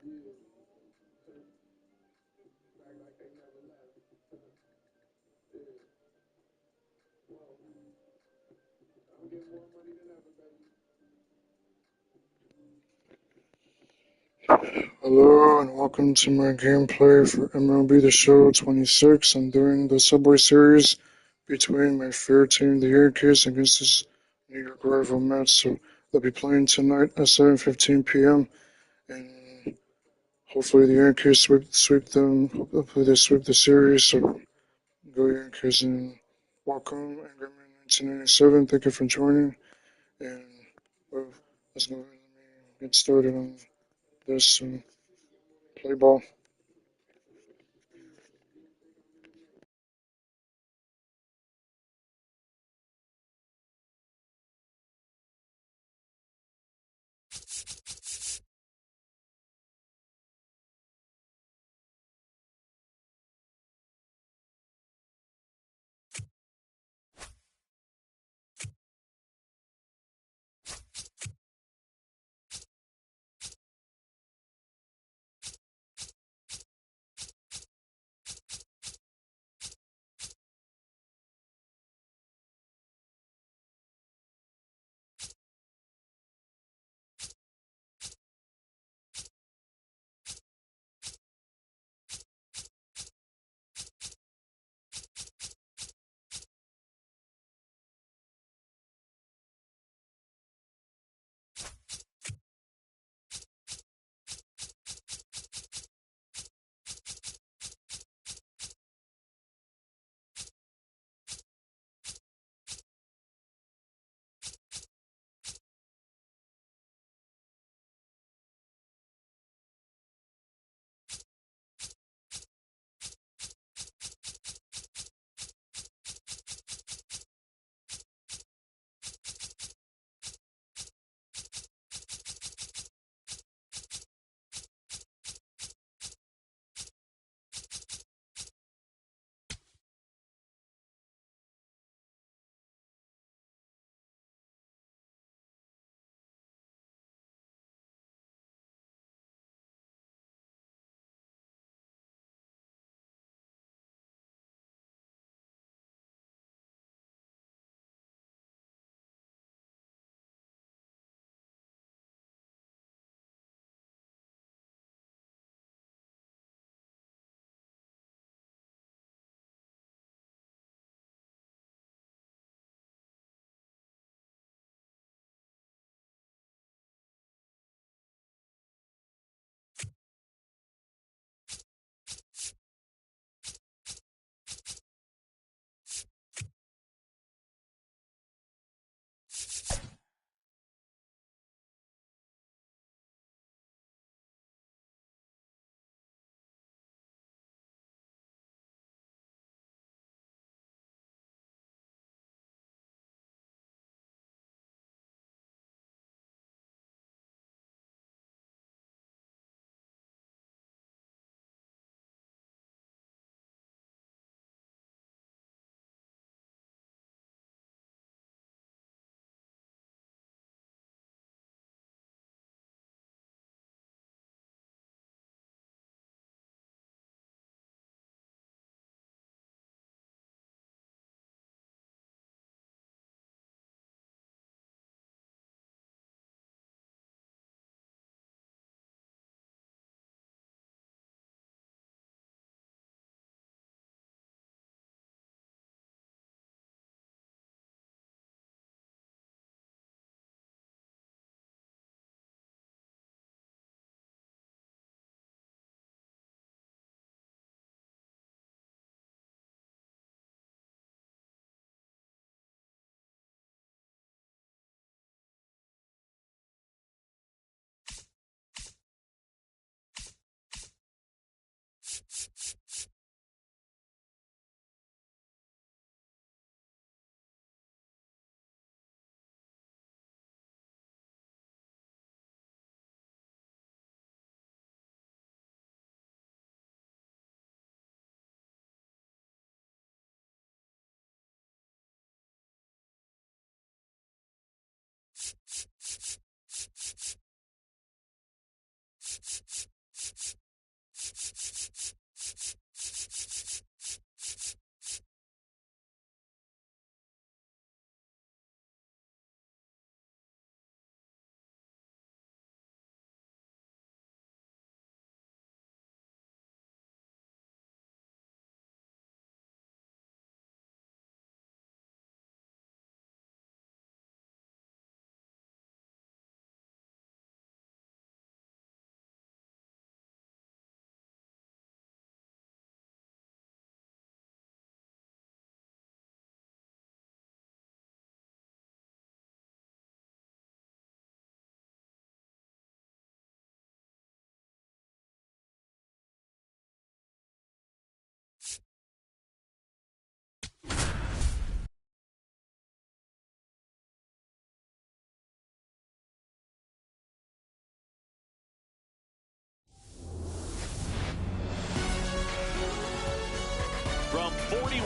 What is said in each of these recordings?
Yeah. Act like they never left. Yeah. Well, I'm getting more money than ever, baby. Hello and welcome to my gameplay for MLB The Show 26. I'm doing the Subway Series between my favorite team, the Yankees, against this New York rival Mets. So they'll be playing tonight at 7:15 p.m. and hopefully the Yankees sweep them. Hopefully they sweep the series. So go Yankees and welcome and Grammy 1997. Thank you for joining. And well, let's go. Let me get started on this and play ball.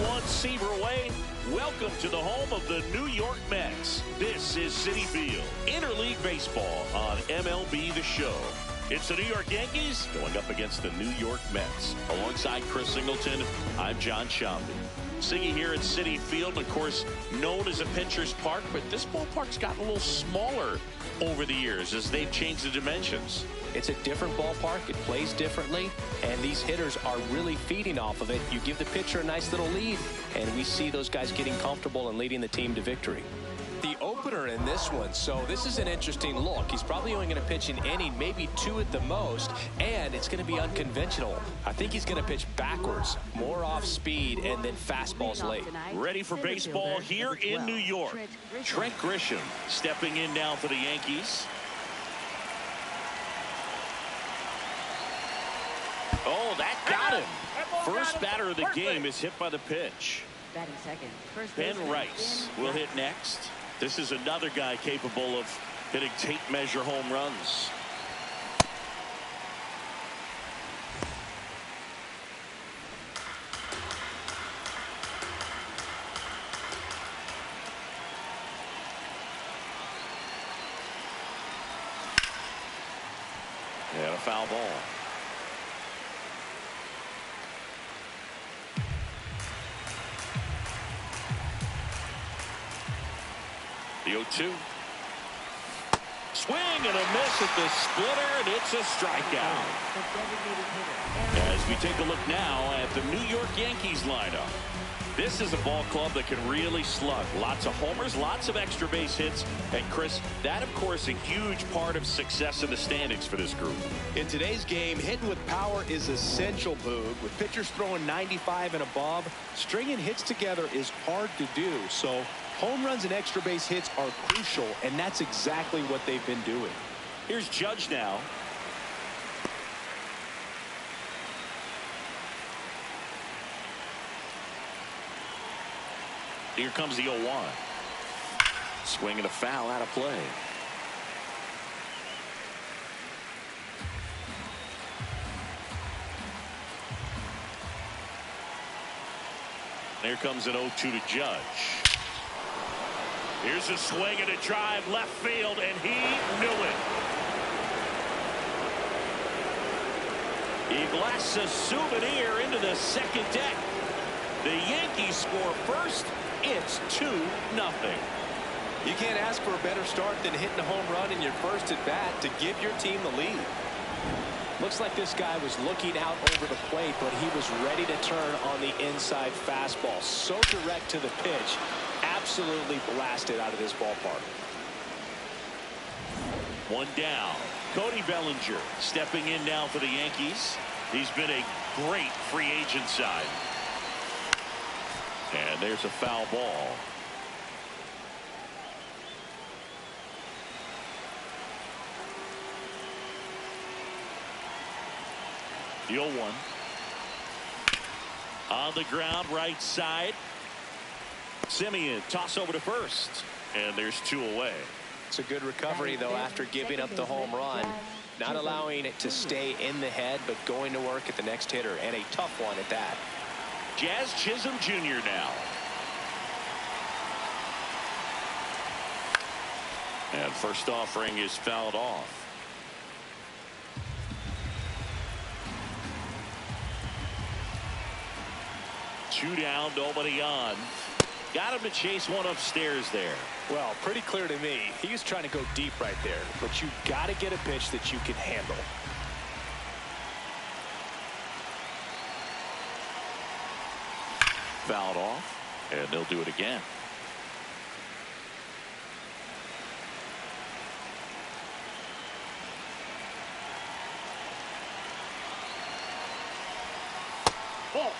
1 Seaver Way. Welcome to the home of the New York Mets. This is Citi Field, Interleague Baseball on MLB The Show. It's the New York Yankees going up against the New York Mets. Alongside Chris Singleton, I'm John Shambi. Siggy here at Citi Field, of course, known as a pitcher's park, but this ballpark's gotten a little smaller over the years as they've changed the dimensions. It's a different ballpark. It plays differently, and these hitters are really feeding off of it. You give the pitcher a nice little lead, and we see those guys getting comfortable and leading the team to victory. The opener in this one, so this is an interesting look. He's probably only going to pitch an inning, maybe 2 at the most, and it's going to be unconventional. I think he's going to pitch backwards, more off speed, and then fastballs late. Ready for baseball here in New York. Trent Grisham stepping in now for the Yankees. Oh, that got him. First batter of the game is hit by the pitch. Batting second. Ben Rice will hit next. This is another guy capable of hitting tape measure home runs. And a foul ball. The 0-2. Swing and a miss at the splitter, and it's a strikeout. As we take a look now at the New York Yankees lineup. This is a ball club that can really slug. Lots of homers, lots of extra base hits. And Chris, that of course a huge part of success in the standings for this group. In today's game, hitting with power is essential, Boog. With pitchers throwing 95 and above, stringing hits together is hard to do. So home runs and extra base hits are crucial, and that's exactly what they've been doing. Here's Judge now. Here comes the 0-1. Swing and a foul out of play. Here comes an 0-2 to Judge. Here's a swing and a drive left field, and he knew it. He blasts a souvenir into the second deck. The Yankees score first. It's 2-0. You can't ask for a better start than hitting a home run in your first at bat to give your team the lead. Looks like this guy was looking out over the plate, but he was ready to turn on the inside fastball. So direct to the pitch. Absolutely blasted out of this ballpark. One down. Cody Bellinger stepping in now for the Yankees. He's been a great free agent side. And there's a foul ball. The 0-1. On the ground, right side. Simeon, toss over to first. And there's 2 away. It's a good recovery, though, after giving up the home run. Not allowing it to stay in the head, but going to work at the next hitter, and a tough one at that. Jazz Chisholm Jr. now. And first offering is fouled off. Two down, nobody on. Got him to chase one upstairs there. Well, pretty clear to me. He was trying to go deep right there, but you got to get a pitch that you can handle. Fouled off, and they'll do it again. Oh.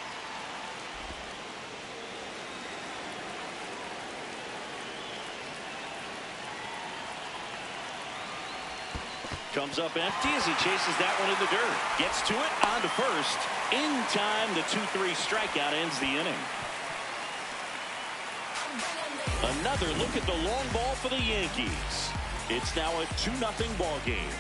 Comes up empty as he chases that one in the dirt. Gets to it, on to first. In time, the 2-3 strikeout ends the inning. Another look at the long ball for the Yankees. It's now a 2-0 ball game.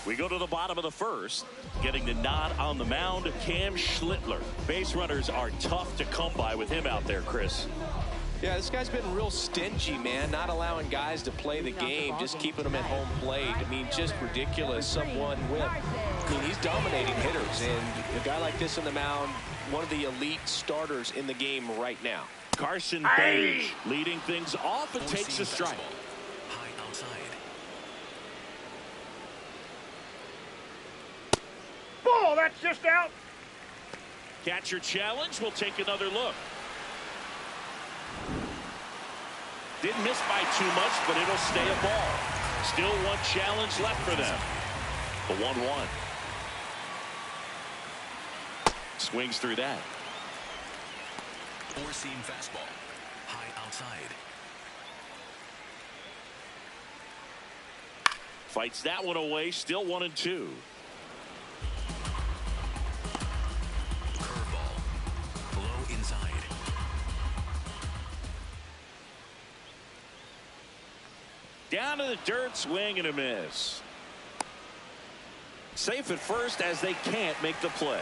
We go to the bottom of the first. Getting the nod on the mound, Cam Schlittler. Base runners are tough to come by with him out there, Chris. Yeah, this guy's been real stingy, man. Not allowing guys to play the game, just keeping them at home plate. I mean, just ridiculous. Someone with, I mean, he's dominating hitters. And a guy like this on the mound, one of the elite starters in the game right now. Carson Beige leading things off and takes a strike. High outside. Ball, that's just out. Catcher challenge. We'll take another look. Didn't miss by too much, but it'll stay a ball. Still one challenge left for them. The 1-1. Swings through that. Four-seam fastball. High outside. Fights that one away. Still 1-2. Curveball. Low inside. Down to the dirt, swing and a miss. Safe at first as they can't make the play.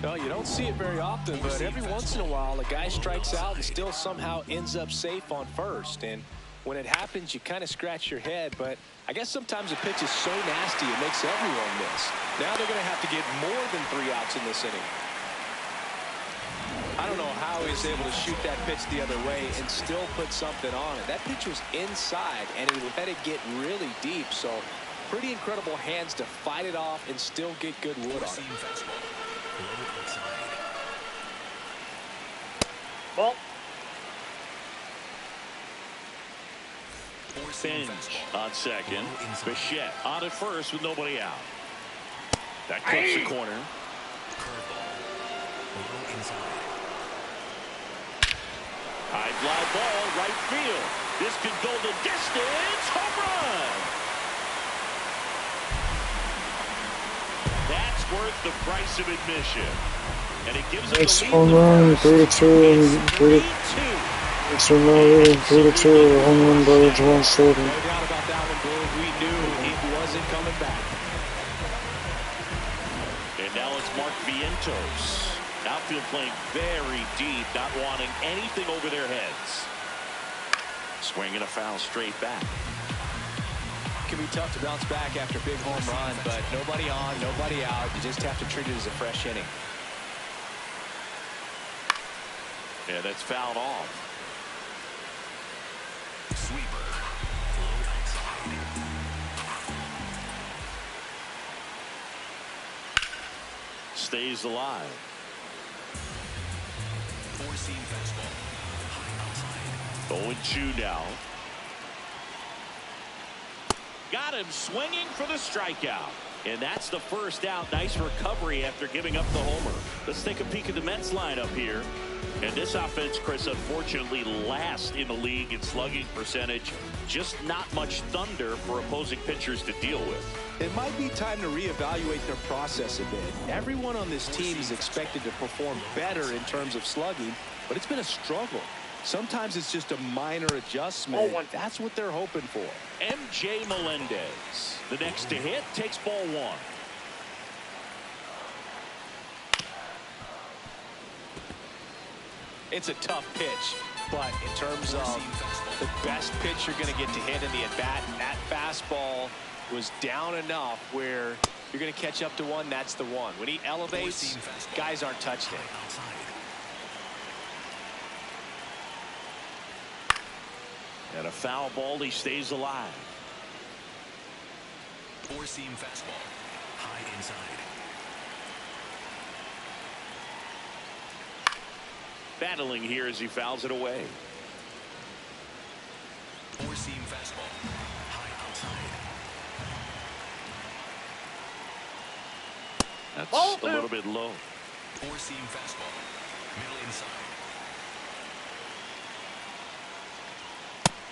Well, you don't see it very often, but every once in a while a guy strikes out and still somehow ends up safe on first. And when it happens, you kind of scratch your head. But I guess sometimes a pitch is so nasty it makes everyone miss. Now they're going to have to get more than 3 outs in this inning. I don't know how he's able to shoot that pitch the other way and still put something on it. That pitch was inside, and he let it get really deep. So pretty incredible hands to fight it off and still get good wood on it. Ball. Finch on second. Bichette on at first with nobody out. That clips the corner. High fly ball, right field. This could go the distance. Home run. That's worth the price of admission. And it gives them It's the lead. home run, 3-2, 3-2, 3-2, home run by John Sullivan. No doubt about that one, Blue. We knew it wasn't coming back. And now it's Mark Vientos. Outfield playing very deep, not wanting anything over their heads. Swinging a foul straight back. It can be tough to bounce back after a big home run, but nobody on, nobody out. You just have to treat it as a fresh inning. Yeah, that's fouled off. Sweeper. Low outside. Stays alive. Four-seam fastball. High outside. 0-2 now. Got him swinging for the strikeout. And that's the first out. Nice recovery after giving up the homer. Let's take a peek at the Mets lineup here. And this offense, Chris, unfortunately last in the league in slugging percentage. Just not much thunder for opposing pitchers to deal with. It might be time to reevaluate their process a bit. Everyone on this team is expected to perform better in terms of slugging, but it's been a struggle. Sometimes it's just a minor adjustment. That's what they're hoping for. MJ Melendez, the next to hit, takes ball 1. It's a tough pitch, but in terms of the best pitch you're going to get to hit in the at-bat, that fastball was down enough where you're going to catch up to one. That's the one. When he elevates, guys aren't touching it. And a foul ball, he stays alive. Four-seam fastball. High inside. Battling here as he fouls it away. Four-seam fastball. High outside. That's a little bit low. Four-seam fastball. Middle inside.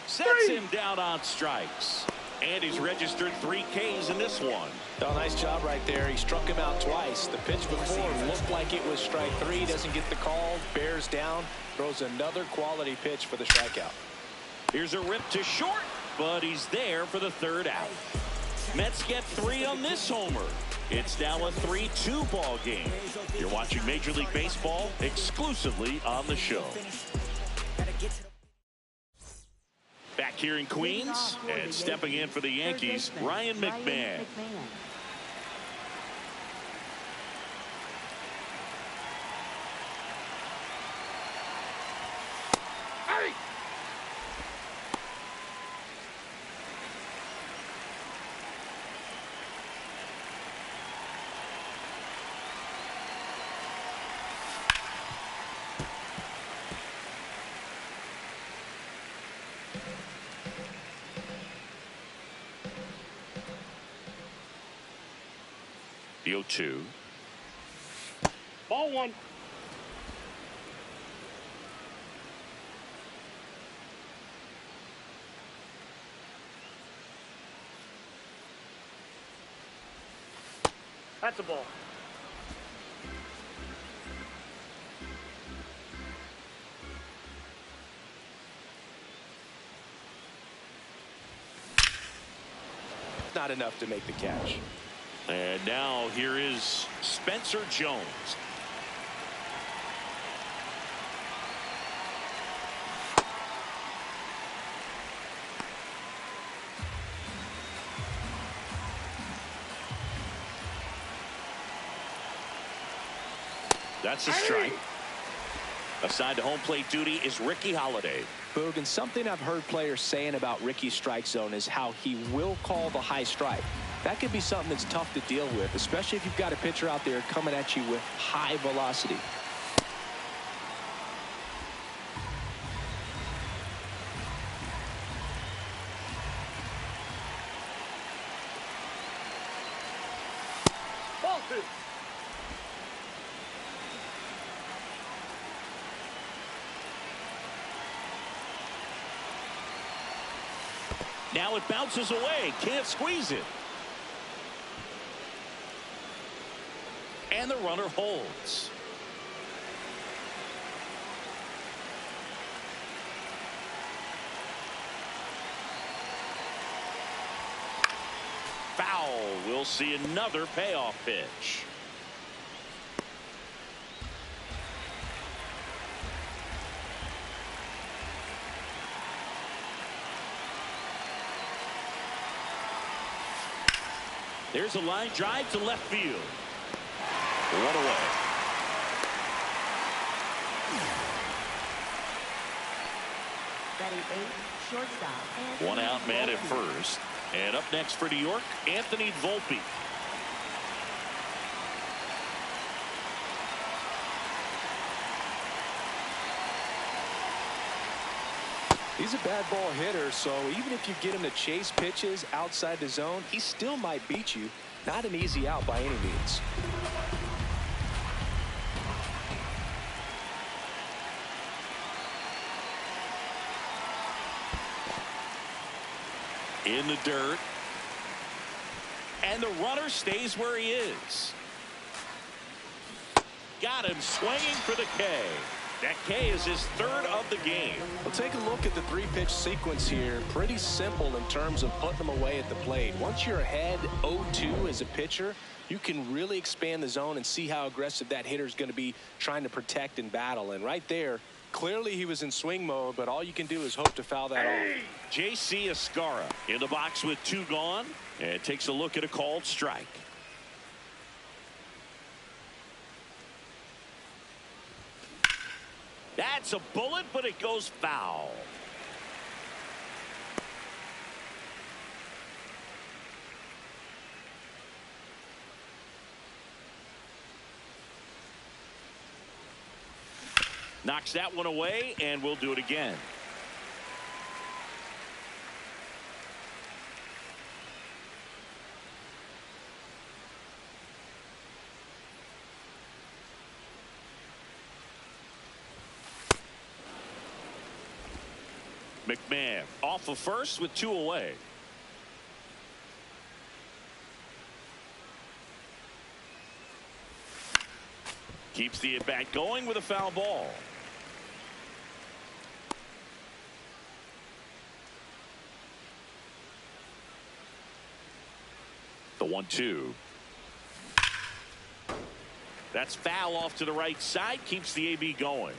Sets him down on strikes. And he's registered 3 Ks in this one. Oh, nice job right there. He struck him out twice. The pitch before looked like it was strike 3. Doesn't get the call. Bears down. Throws another quality pitch for the strikeout. Here's a rip to short, but he's there for the third out. Mets get 3 on this homer. It's now a 3-2 ball game. You're watching Major League Baseball exclusively on the show. Back here in Queens, and stepping in for the Yankees, Ryan McMahon. The 0-2. Ball 1. That's a ball. Not enough to make the catch. And now here is Spencer Jones. That's a strike. Assigned to home plate duty is Ricky Holiday. Boog, and something I've heard players saying about Ricky's strike zone is how he will call the high strike. That could be something that's tough to deal with, especially if you've got a pitcher out there coming at you with high velocity. Ball 2. Now it bounces away. Can't squeeze it. And the runner holds. Foul. We'll see another payoff pitch. There's a line drive to left field. 1 away. Batting 8, shortstop. 1 out, man at first. And up next for New York, Anthony Volpe. He's a bad ball hitter, so even if you get him to chase pitches outside the zone, he still might beat you. Not an easy out by any means. In the dirt. And the runner stays where he is. Got him swinging for the K. That K is his third of the game. Well, take a look at the 3-pitch sequence here. Pretty simple in terms of putting them away at the plate. Once you're ahead 0-2 as a pitcher, you can really expand the zone and see how aggressive that hitter is going to be trying to protect and battle. And right there, clearly he was in swing mode, but all you can do is hope to foul that off. J.C. Escarra in the box with 2 gone, and takes a look at a called strike. That's a bullet, but it goes foul. Knocks that one away, and we'll do it again. McMahon off of first with 2 away. Keeps the at-bat going with a foul ball. 1-2. That's foul off to the right side. Keeps the AB going.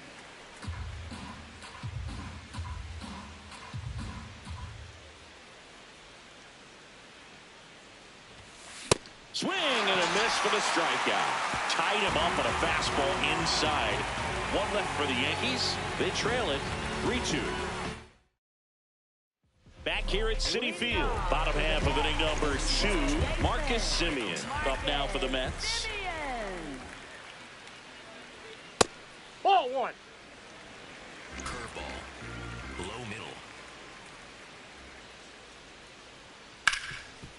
Swing and a miss for the strikeout. Tied him up on a fastball inside. One left for the Yankees. They trail it 3-2. Back here at Citi Field, bottom half of inning number 2. Marcus Semien up now for the Mets. Ball one. Curveball. Low middle.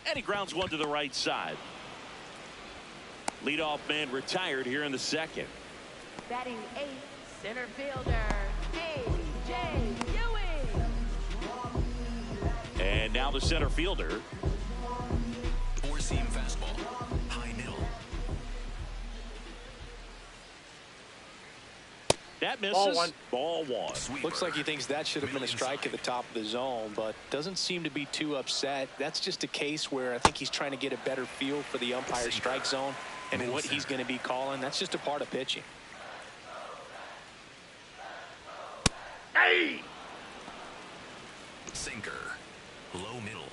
And he grounds one to the right side. Leadoff man retired here in the second. Batting 8th, center fielder, A.J. Ewing. And now the center fielder. Four-seam fastball. High middle. That misses. Ball one. Ball one. Sweeper. Looks like he thinks that should have been a Middle strike at the inside. top of the zone, but doesn't seem to be too upset. That's just a case where I think he's trying to get a better feel for the umpire's strike zone and Middle what he's center. going to be calling. That's just a part of pitching. Hey! Sinker. Low middle.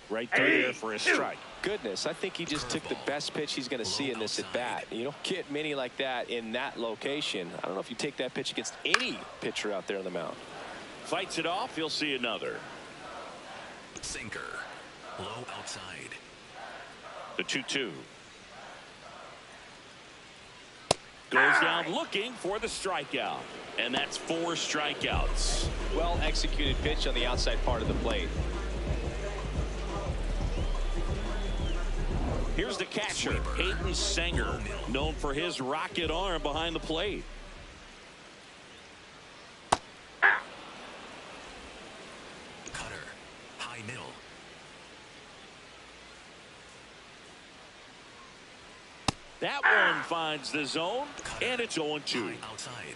Right through there for a strike. Goodness, I think he just took the best pitch he's going to see in this at bat. You don't get many like that in that location. I don't know if you take that pitch against any pitcher out there on the mound. Fights it off. He'll see another. Sinker. Low outside. The 2-2. Goes down looking for the strikeout. And that's 4 strikeouts. Well executed pitch on the outside part of the plate. Here's the catcher, Hayden Sanger, known for his rocket arm behind the plate. Cutter. High middle. That one finds the zone, Cutter. and it's 0-2. High outside.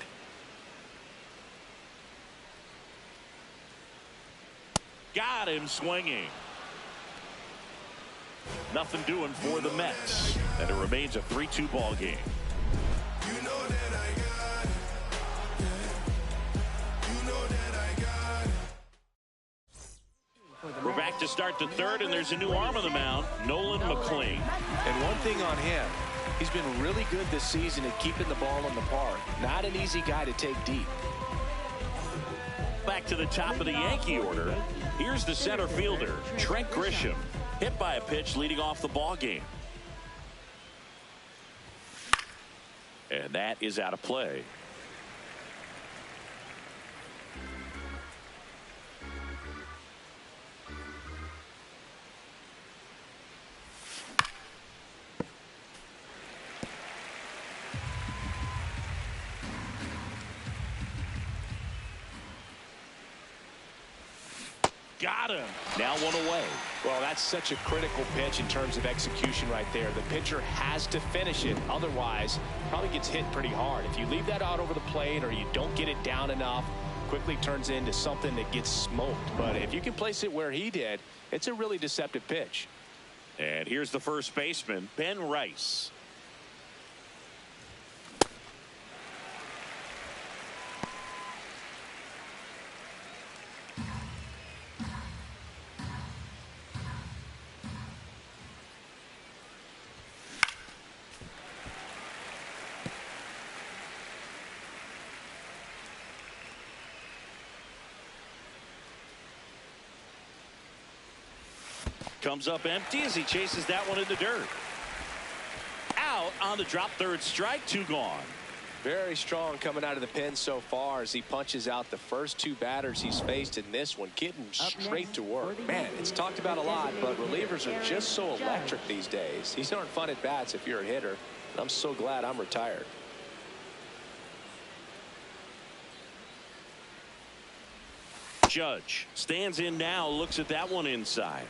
Got him swinging. Nothing doing for the Mets, and it remains a 3-2 ball game. We're back to start the third, and there's a new arm on the mound, Nolan McLean. And one thing on him, he's been really good this season at keeping the ball in the park. Not an easy guy to take deep. Back to the top of the Yankee order. Here's the center fielder, Trent Grisham, hit by a pitch leading off the ball game. And that is out of play. Got him. Now one away. Well, that's such a critical pitch in terms of execution right there. The pitcher has to finish it. Otherwise, probably gets hit pretty hard. If you leave that out over the plate or you don't get it down enough, quickly turns into something that gets smoked. But if you can place it where he did, it's a really deceptive pitch. And here's the first baseman, Ben Rice. Comes up empty as he chases that one in the dirt. Out on the drop, third strike, 2 gone. Very strong coming out of the pen so far as he punches out the first 2 batters he's faced in this one, getting straight to work. Man, it's talked about a lot, but relievers are just so electric these days. These aren't fun at bats if you're a hitter. And I'm so glad I'm retired. Judge stands in now, looks at that one inside.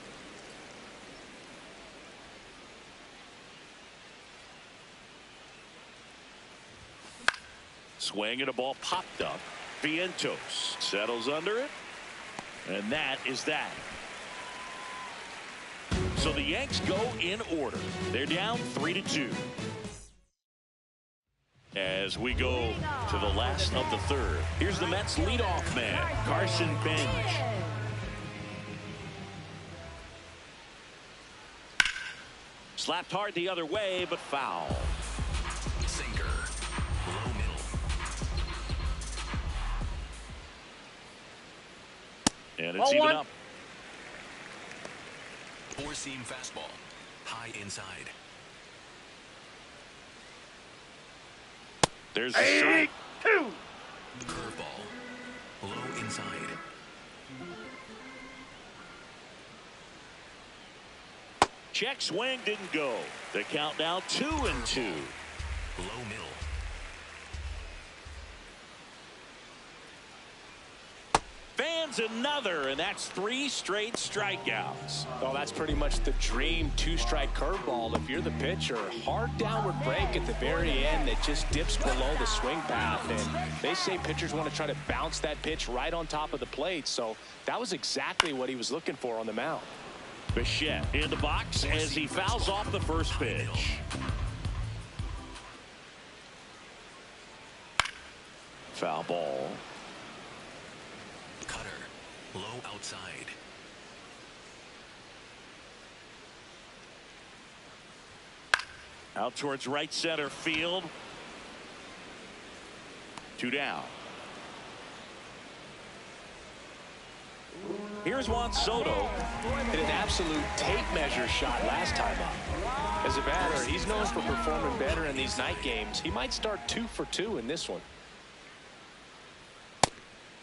Swing and a ball popped up. Vientos settles under it. And that is that. So the Yanks go in order. They're down 3-2. As we go to the last of the third, here's the Mets leadoff man, Carson Bench. Slapped hard the other way, but foul. Sinker. Low middle. And it's even up. Four-seam fastball. High inside. There's the strike. Curveball. Low inside. Check swing didn't go. The count now 2-2. Low middle. Fans another, and that's 3 straight strikeouts. Well, that's pretty much the dream 2-strike curveball. If you're the pitcher, hard downward break at the very end that just dips below the swing path. And they say pitchers want to try to bounce that pitch right on top of the plate. So that was exactly what he was looking for on the mound. Bichette in the box as he fouls off the first pitch. Foul ball. Cutter. Low outside. Out towards right center field. 2 down. Here's Juan Soto. Hit an absolute tape measure shot last time up. As a batter, he's known for performing better in these night games. He might start 2 for 2 in this one.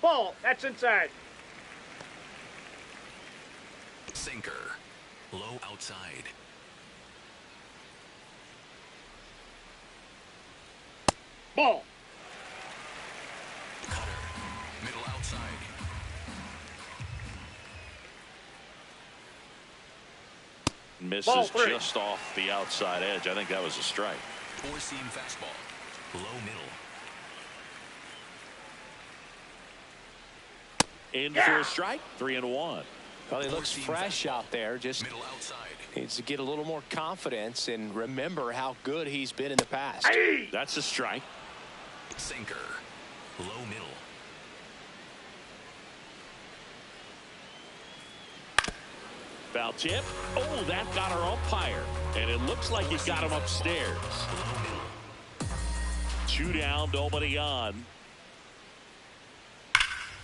Ball. That's inside. Sinker. Low outside. Ball. Cutter. Middle outside. Misses just off the outside edge. I think that was a strike. Four-seam fastball. Low middle. In for a strike. 3-1. Well, he looks fresh out there. Just Middle outside. needs to get a little more confidence and remember how good he's been in the past. That's a strike. Sinker. Low middle. Foul tip. Oh, that got our umpire. And it looks like he got him upstairs. Low middle. 2 down, nobody on.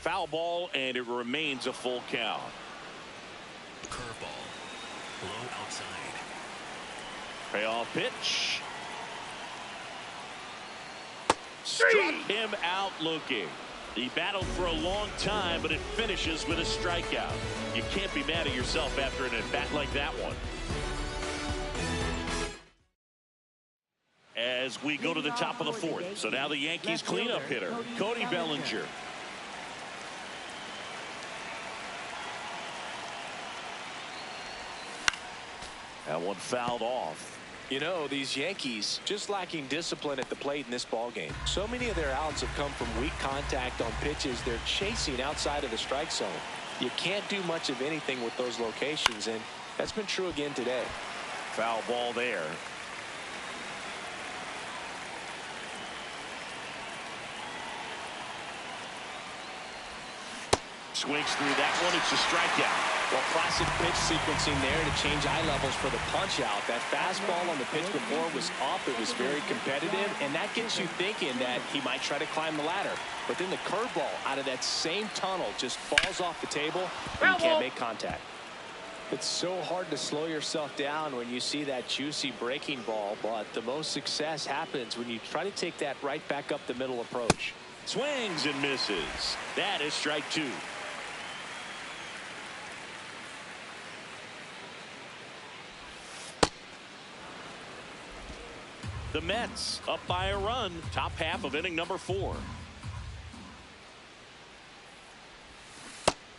Foul ball, and it remains a full count. Curveball. Low outside. Payoff pitch. Struck him out looking. He battled for a long time, but it finishes with a strikeout. You can't be mad at yourself after an at-bat like that one. As we go to the top of the fourth. So now the Yankees cleanup hitter, Cody Bellinger. That one fouled off. You know, these Yankees just lacking discipline at the plate in this ballgame. So many of their outs have come from weak contact on pitches they're chasing outside of the strike zone. You can't do much of anything with those locations, and that's been true again today. Foul ball there. Swings through that one. It's a strikeout. Well, classic pitch sequencing there to change eye levels for the punch out. That fastball on the pitch before was up. It was very competitive, and that gets you thinking that he might try to climb the ladder. But then the curveball out of that same tunnel just falls off the table, and you can't make contact. It's so hard to slow yourself down when you see that juicy breaking ball, but the most success happens when you try to take that right back up the middle approach. Swings and misses. That is strike 2. The Mets up by a run, top half of inning number 4.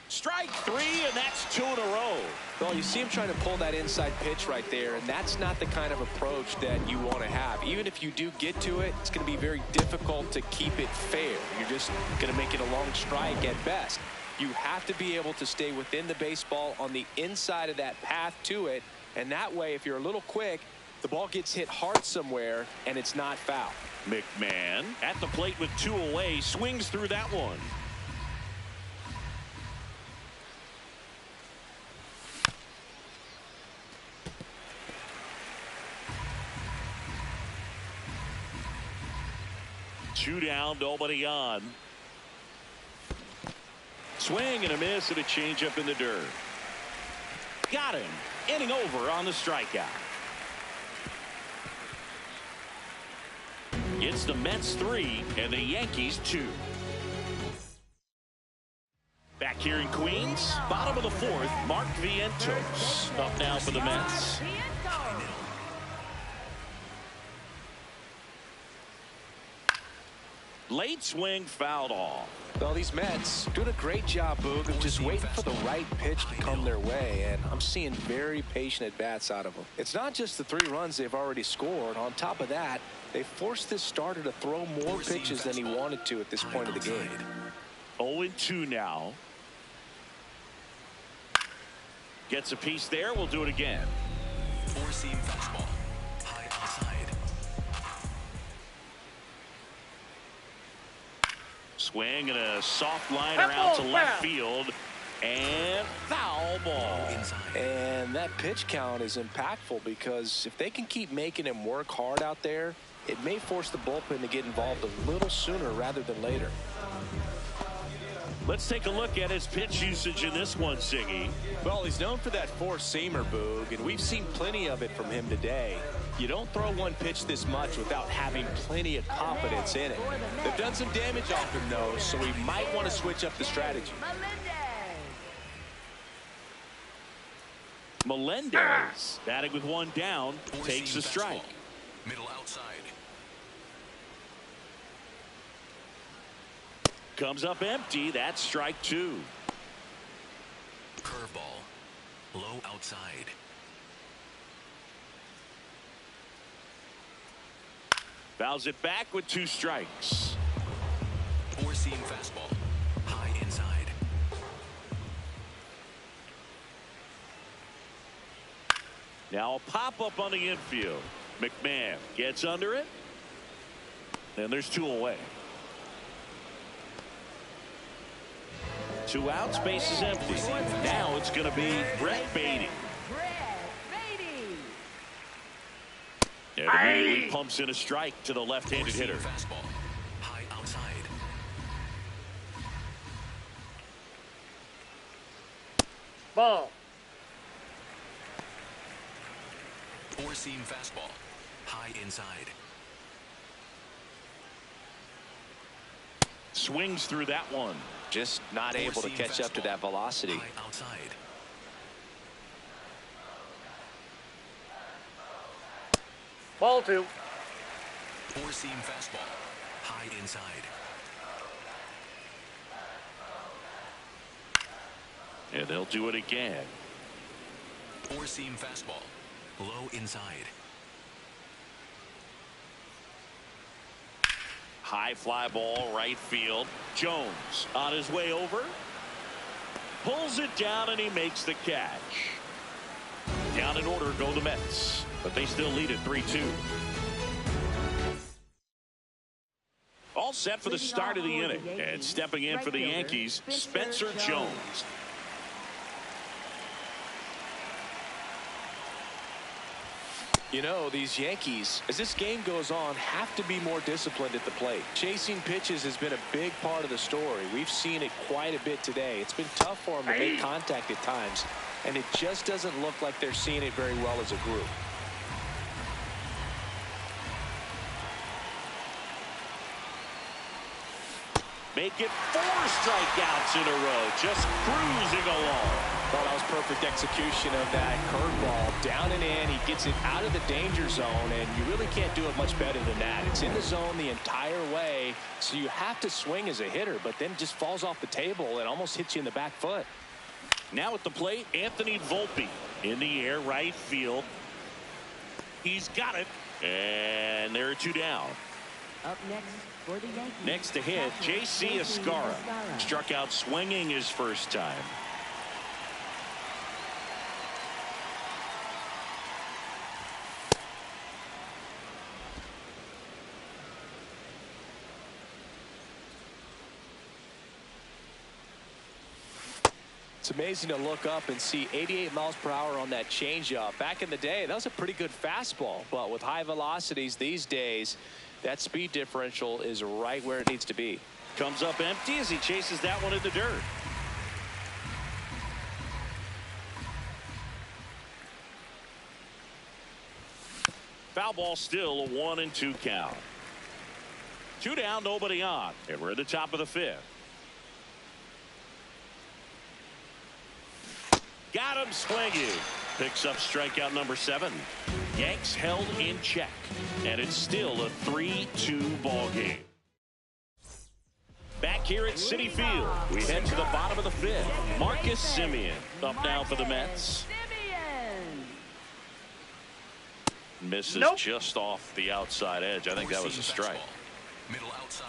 Strike 3, and that's 2 in a row. Well, you see him trying to pull that inside pitch right there, and that's not the kind of approach that you want to have. Even if you do get to it, it's going to be very difficult to keep it fair. You're just going to make it a long strike at best. You have to be able to stay within the baseball on the inside of that path to it. And that way, if you're a little quick, the ball gets hit hard somewhere and it's not foul. McMahon at the plate with 2 away, swings through that one. Two down, nobody on. Swing and a miss and a changeup in the dirt. Got him. Inning over on the strikeout. It's the Mets 3 and the Yankees 2. Back here in Queens, bottom of the 4th, Mark Vientos up now for the Mets. Late swing fouled off. Well, these Mets doing a great job, Boog, of just waiting for the right pitch to come their way, and I'm seeing very patient at-bats out of them. It's not just the 3 runs they've already scored. On top of that, they forced this starter to throw more pitches than he wanted to at this point of the game. 0-2 now. Gets a piece there. We'll do it again. 4-seam fastball. High outside. Swing and a soft liner out to left field. And foul ball. And that pitch count is impactful because if they can keep making him work hard out there, it may force the bullpen to get involved a little sooner rather than later. Let's take a look at his pitch usage in this one, Siggy. Well, he's known for that 4-seamer, Boog, and we've seen plenty of it from him today. You don't throw one pitch this much without having plenty of confidence in it. They've done some damage off him, though, so we might want to switch up the strategy. Melendez, batting with 1 down, takes a strike. Middle outside. Comes up empty. That's strike 2. Curveball. Low outside. Fouls it back with 2 strikes. 4-seam fastball. High inside. Now a pop-up on the infield. McMahon gets under it. And there's 2 away. 2 outs, base is empty. Now it's going to be Brett Beatty. And immediately pumps in a strike to the left-handed hitter. Fastball. High outside. Ball. 4-seam fastball. High inside. Swings through that one. Just not able to catch up to that velocity. High outside. Ball 2. 4-seam fastball. High inside. And they'll do it again. 4-seam fastball. Low inside. High fly ball, right field. Jones on his way over. Pulls it down and he makes the catch. Down in order go the Mets, but they still lead at 3-2. All set for the start of the inning. And stepping in for the Yankees, Spencer Jones. You know, these Yankees, as this game goes on, have to be more disciplined at the plate. Chasing pitches has been a big part of the story. We've seen it quite a bit today. It's been tough for them to make contact at times, and it just doesn't look like they're seeing it very well as a group. Make it 4 strikeouts in a row, just cruising along. Well, that was perfect execution of that curveball. Down and in, he gets it out of the danger zone, and you really can't do it much better than that. It's in the zone the entire way, so you have to swing as a hitter, but then just falls off the table and almost hits you in the back foot. Now at the plate, Anthony Volpe in the air, right field. He's got it, and there are 2 down. Up next for the Yankees. Next to hit, J.C. Escara. Struck out swinging his first time. It's amazing to look up and see 88 miles per hour on that changeup. Back in the day, that was a pretty good fastball. But with high velocities these days, that speed differential is right where it needs to be. Comes up empty as he chases that one in the dirt. Foul ball, still a 1-2 count. 2 down, nobody on. And we're at the top of the 5th. Got him swinging. Picks up strikeout number 7. Yanks held in check. And it's still a 3-2 ball game. Back here at Citi Field, we head to the bottom of the 5th. Marcus Semien up now for the Mets. Misses just off the outside edge. I think that was a strike. Middle outside.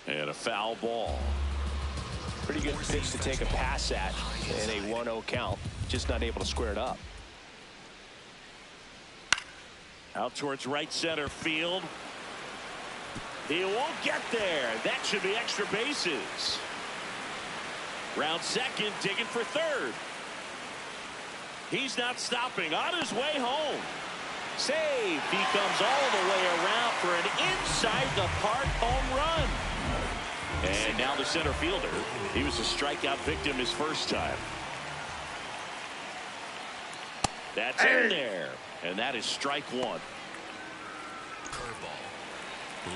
And a foul ball. Pretty good pitch to take a pass at in a 1-0 count. Just not able to square it up. Out towards right center field. He won't get there. That should be extra bases. Round second, digging for third. He's not stopping. On his way home. Save. He comes all the way around for an inside the park home run. And now the center fielder. He was a strikeout victim his first time. That's in there. And that is strike 1. Curveball. Low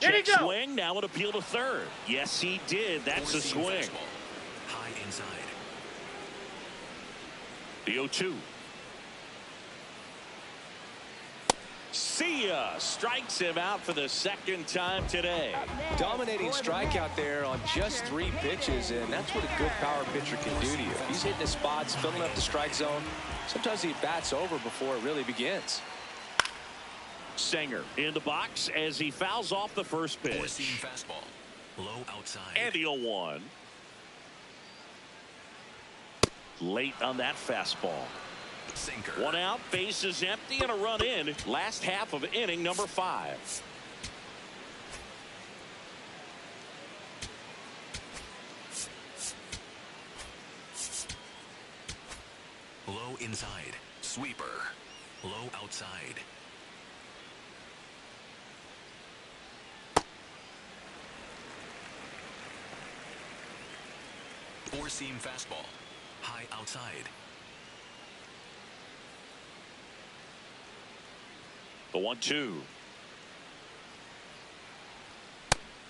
middle. Check swing. Now an appeal to third. Yes, he did. That's a swing. High inside. The 0-2. See ya. Strikes him out for the second time today. Dominating strikeout there on just 3 pitches, and that's what a good power pitcher can do to you. He's hitting his spots, filling up the strike zone. Sometimes he bats over before it really begins. Sanger in the box as he fouls off the first pitch. Four-seam fastball. Low outside. And the 0-1. Late on that fastball. Sinker. 1 out, bases empty, and a run in. Last half of inning number 5. Low inside. Sweeper. Low outside. Four-seam fastball. High outside. The 1-2.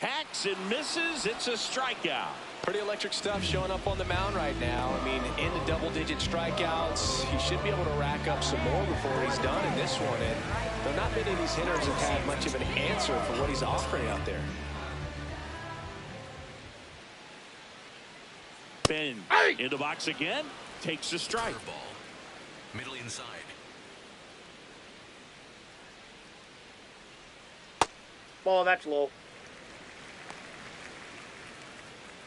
Hacks and misses. It's a strikeout. Pretty electric stuff showing up on the mound right now. I mean, in the double-digit strikeouts, he should be able to rack up some more before he's done in this one. And though not many of these hitters have had much of an answer for what he's offering out there. Ben in the box again. Takes a strike. Curveball. Middle inside. Ball, that's low.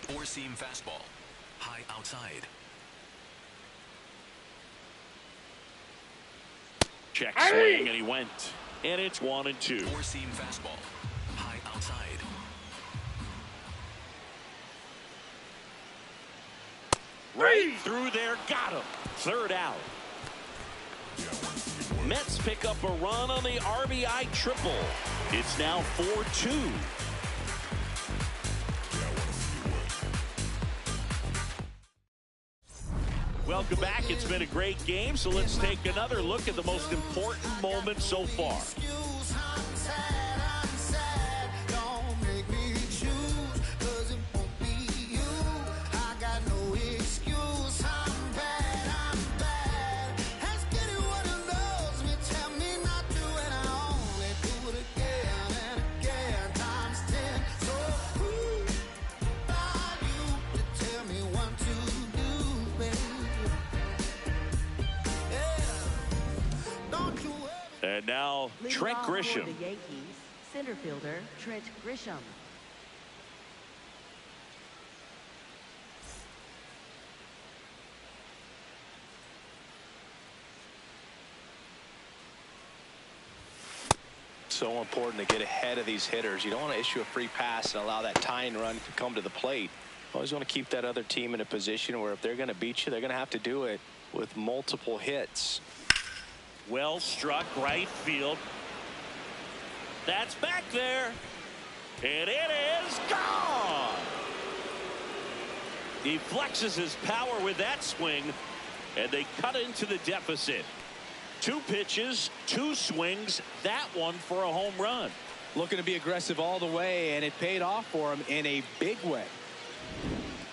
Four-seam fastball. High outside. Check swing, and he went. And it's 1-2. Four-seam fastball. High outside. Right through there, got him. Third out. Mets pick up a run on the RBI triple. It's now 4-2. Welcome back. It's been a great game, so let's take another look at the most important moment so far. And now Leading Trent off for Grisham. the Yankees, center fielder Trent Grisham. So important to get ahead of these hitters. You don't want to issue a free pass and allow that tying run to come to the plate. Always want to keep that other team in a position where if they're going to beat you, they're going to have to do it with multiple hits. Well struck right field. That's back there. And it is gone. He flexes his power with that swing, and they cut into the deficit. 2 pitches, 2 swings, that one for a home run. Looking to be aggressive all the way, and it paid off for him in a big way.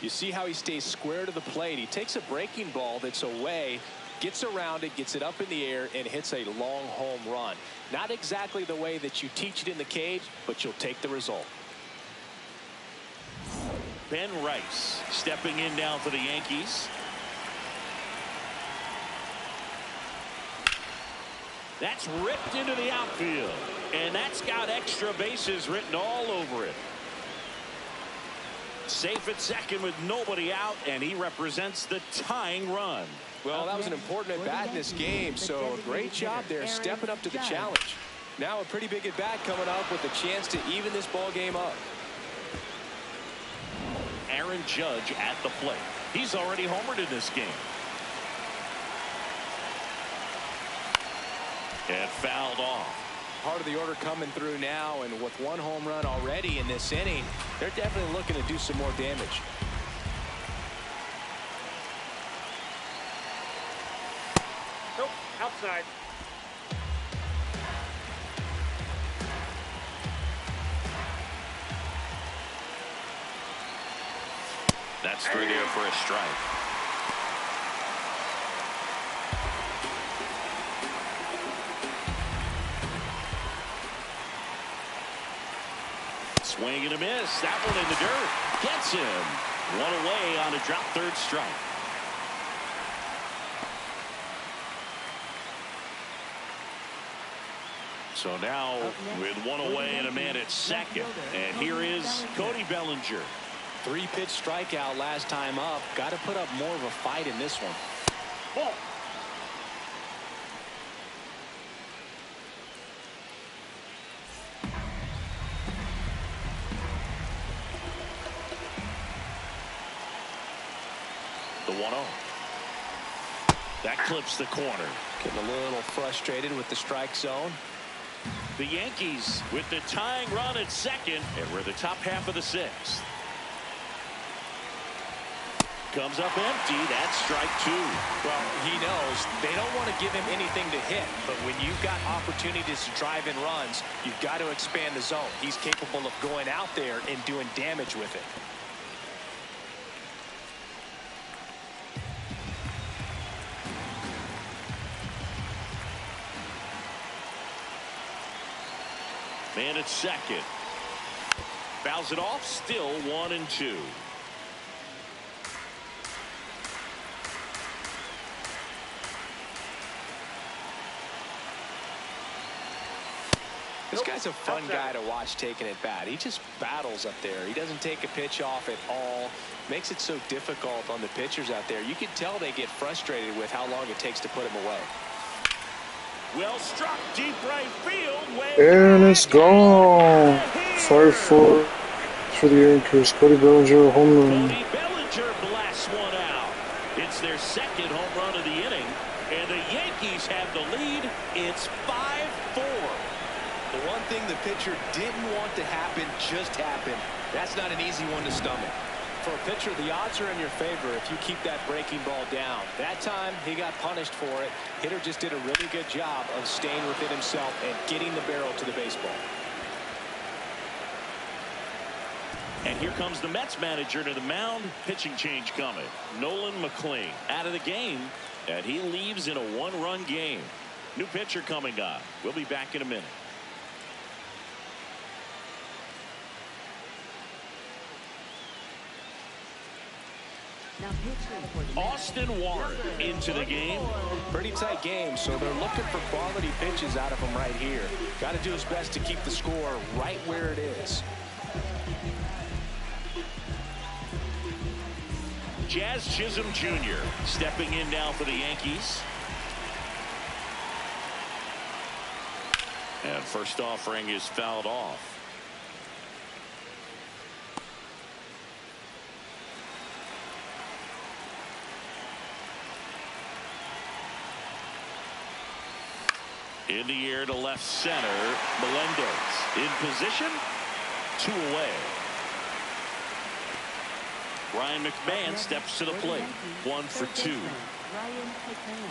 You see how he stays square to the plate. He takes a breaking ball that's away, gets around it, gets it up in the air, and hits a long home run. Not exactly the way that you teach it in the cage, but you'll take the result. Ben Rice stepping in now for the Yankees. That's ripped into the outfield, and that's got extra bases written all over it. Safe at second with nobody out, and he represents the tying run. Well, that was an important at bat in this game, so a great job there stepping up to the challenge. Now a pretty big at bat coming up with a chance to even this ball game up. Aaron Judge at the plate. He's already homered in this game. And fouled off. Part of the order coming through now, and with 1 home run already in this inning, they're definitely looking to do some more damage. Nope, outside. That's through there for a strike. Swing and a miss. That one in the dirt. Gets him. 1 away on a drop third strike. So now with 1 away and a man at second. And here is Cody Bellinger. 3-pitch strikeout last time up. Got to put up more of a fight in this one. Ball. The 1-0. That clips the corner. Getting a little frustrated with the strike zone. The Yankees with the tying run at second, and we're the top half of the 6th. Comes up empty. That's strike 2. Well, he knows they don't want to give him anything to hit, but when you've got opportunities to drive in runs, you've got to expand the zone. He's capable of going out there and doing damage with it. Man at second. Fouls it off. Still 1-2. This guy's a fun guy to watch taking at bat. He just battles up there. He doesn't take a pitch off at all. Makes it so difficult on the pitchers out there. You can tell they get frustrated with how long it takes to put him away. Well struck deep right field. And it's gone. 5-4 for the Yankees. Cody Bellinger, home run. Cody Bellinger blasts one out. It's their second home run of the inning, and the Yankees have the lead. It's 5-4. The one thing the pitcher didn't want to happen just happened. That's not an easy one to stomach. For a pitcher, the odds are in your favor if you keep that breaking ball down. That time, he got punished for it. Hitter just did a really good job of staying within himself and getting the barrel to the baseball. And here comes the Mets manager to the mound. Pitching change coming. Nolan McLean out of the game, and he leaves in a 1-run game. New pitcher coming on. We'll be back in a minute. Now pitching for the Mets, Austin Warren into the game. Pretty tight game, so they're looking for quality pitches out of him right here. Got to do his best to keep the score right where it is. Jazz Chisholm Jr. stepping in now for the Yankees. And first offering is fouled off. In the air to left center. Melendez in position. 2 away. Ryan McMahon steps to the plate. 1 for 2. Ryan McMahon.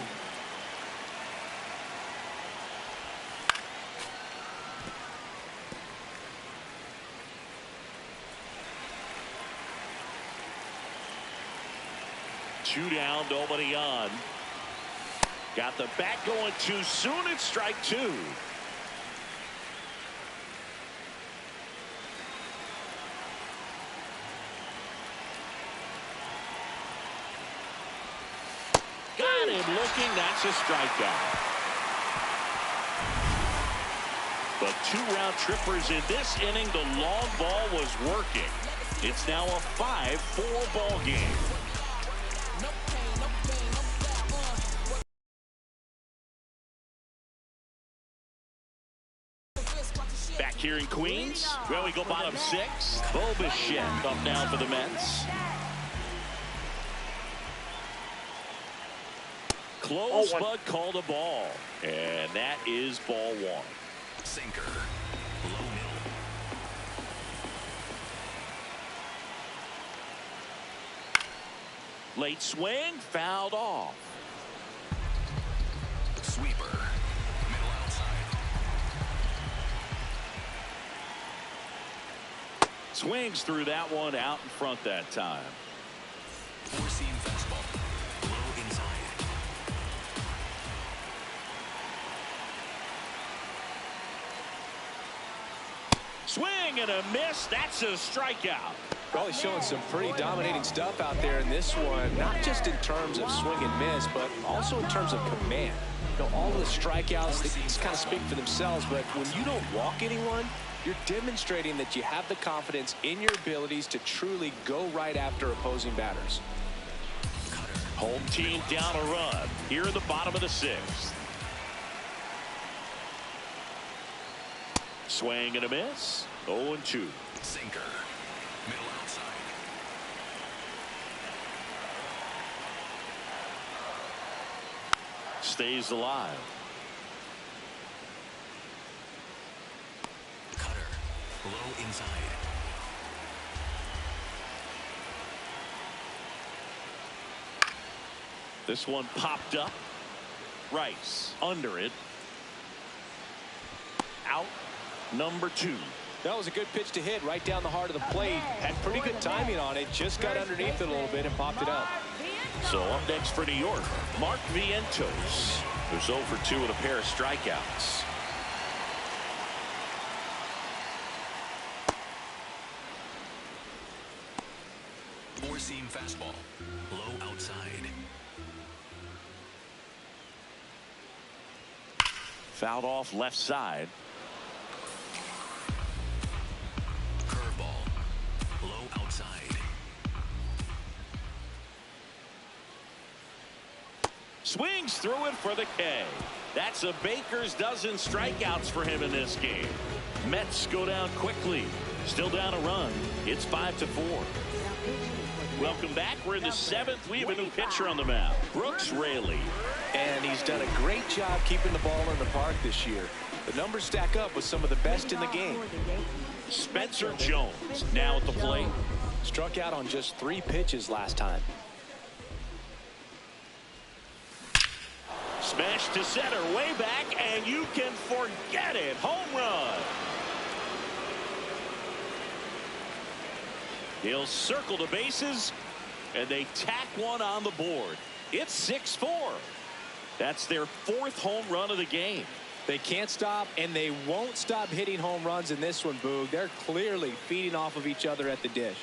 Two down, nobody on. Got the bat going too soon. It's strike 2. Got him looking. That's a strikeout. But 2 round trippers in this inning. The long ball was working. It's now a 5-4 ball game. Back here in Queens, well, we go bottom 6. Bobichek up now for the Mets. Close, but called a ball. And that is ball 1. Sinker. Low middle. Late swing, fouled off. Sweeper. Middle outside. Swings through that one out in front that time. 4-seam fastball. Low inside. Swing and a miss. That's a strikeout. Probably showing some pretty dominating stuff out there in this one, not just in terms of swing and miss, but also in terms of command. You know, all of the strikeouts, they just kind of speak for themselves, but when you don't walk anyone, you're demonstrating that you have the confidence in your abilities to truly go right after opposing batters. Home team down a run here in the bottom of the 6th. Swing and a miss. 0-2. Sinker. Middle outside. Stays alive. Cutter. Low inside. This one popped up. Rice under it. Out. Number 2. That was a good pitch to hit right down the heart of the plate. Had pretty good timing on it. Just got underneath it a little bit and popped it up. So up next for New York, Mark Vientos, who's 0 for 2 with a pair of strikeouts. Four-seam fastball. Low outside. Fouled off left side. Curveball. Low outside. Swings through it for the K. That's a baker's dozen strikeouts for him in this game. Mets go down quickly. Still down a run. It's 5-4. Welcome back. We're in the 7th. We have a new pitcher on the mound, Brooks Raley. And he's done a great job keeping the ball in the park this year. The numbers stack up with some of the best in the game. Spencer Jones now at the plate. Struck out on just 3 pitches last time. Smash to center, way back, and you can forget it. Home run. He'll circle the bases, and they tack one on the board. It's 6-4. That's their 4th home run of the game. They can't stop, and they won't stop hitting home runs in this one, Boog. They're clearly feeding off of each other at the dish.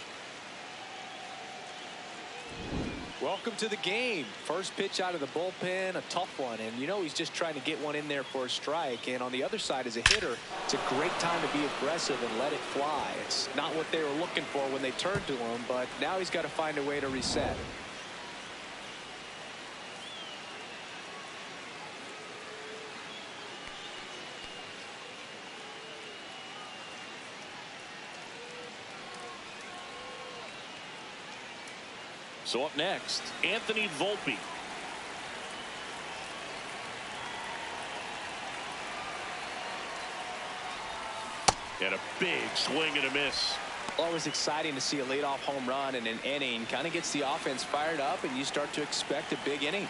Welcome to the game. First pitch out of the bullpen, a tough one. And you know he's just trying to get one in there for a strike. And on the other side, as a hitter, it's a great time to be aggressive and let it fly. It's not what they were looking for when they turned to him, but now he's got to find a way to reset. So up next, Anthony Volpe. And a big swing and a miss. Always exciting to see a leadoff home run in an inning. Kind of gets the offense fired up, and you start to expect a big inning.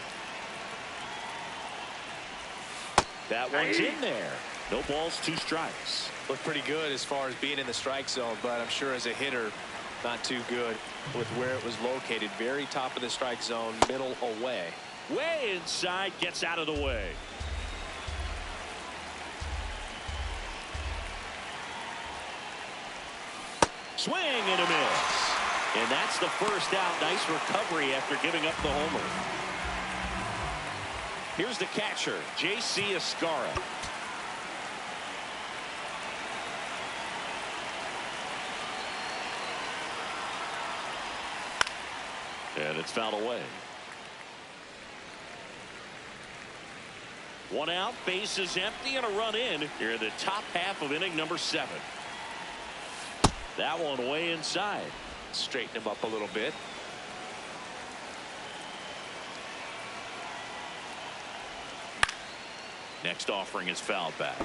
That one's in there. No balls, 2 strikes. Looked pretty good as far as being in the strike zone, but I'm sure as a hitter, not too good with where it was located. Very top of the strike zone, middle away. Way inside, gets out of the way. Swing and a miss. And that's the first out. Nice recovery after giving up the homer. Here's the catcher, J.C. Escarra. And it's fouled away. 1 out, base is empty, and a run in here in the top half of inning number 7. That one way inside. Straighten him up a little bit. Next offering is fouled back.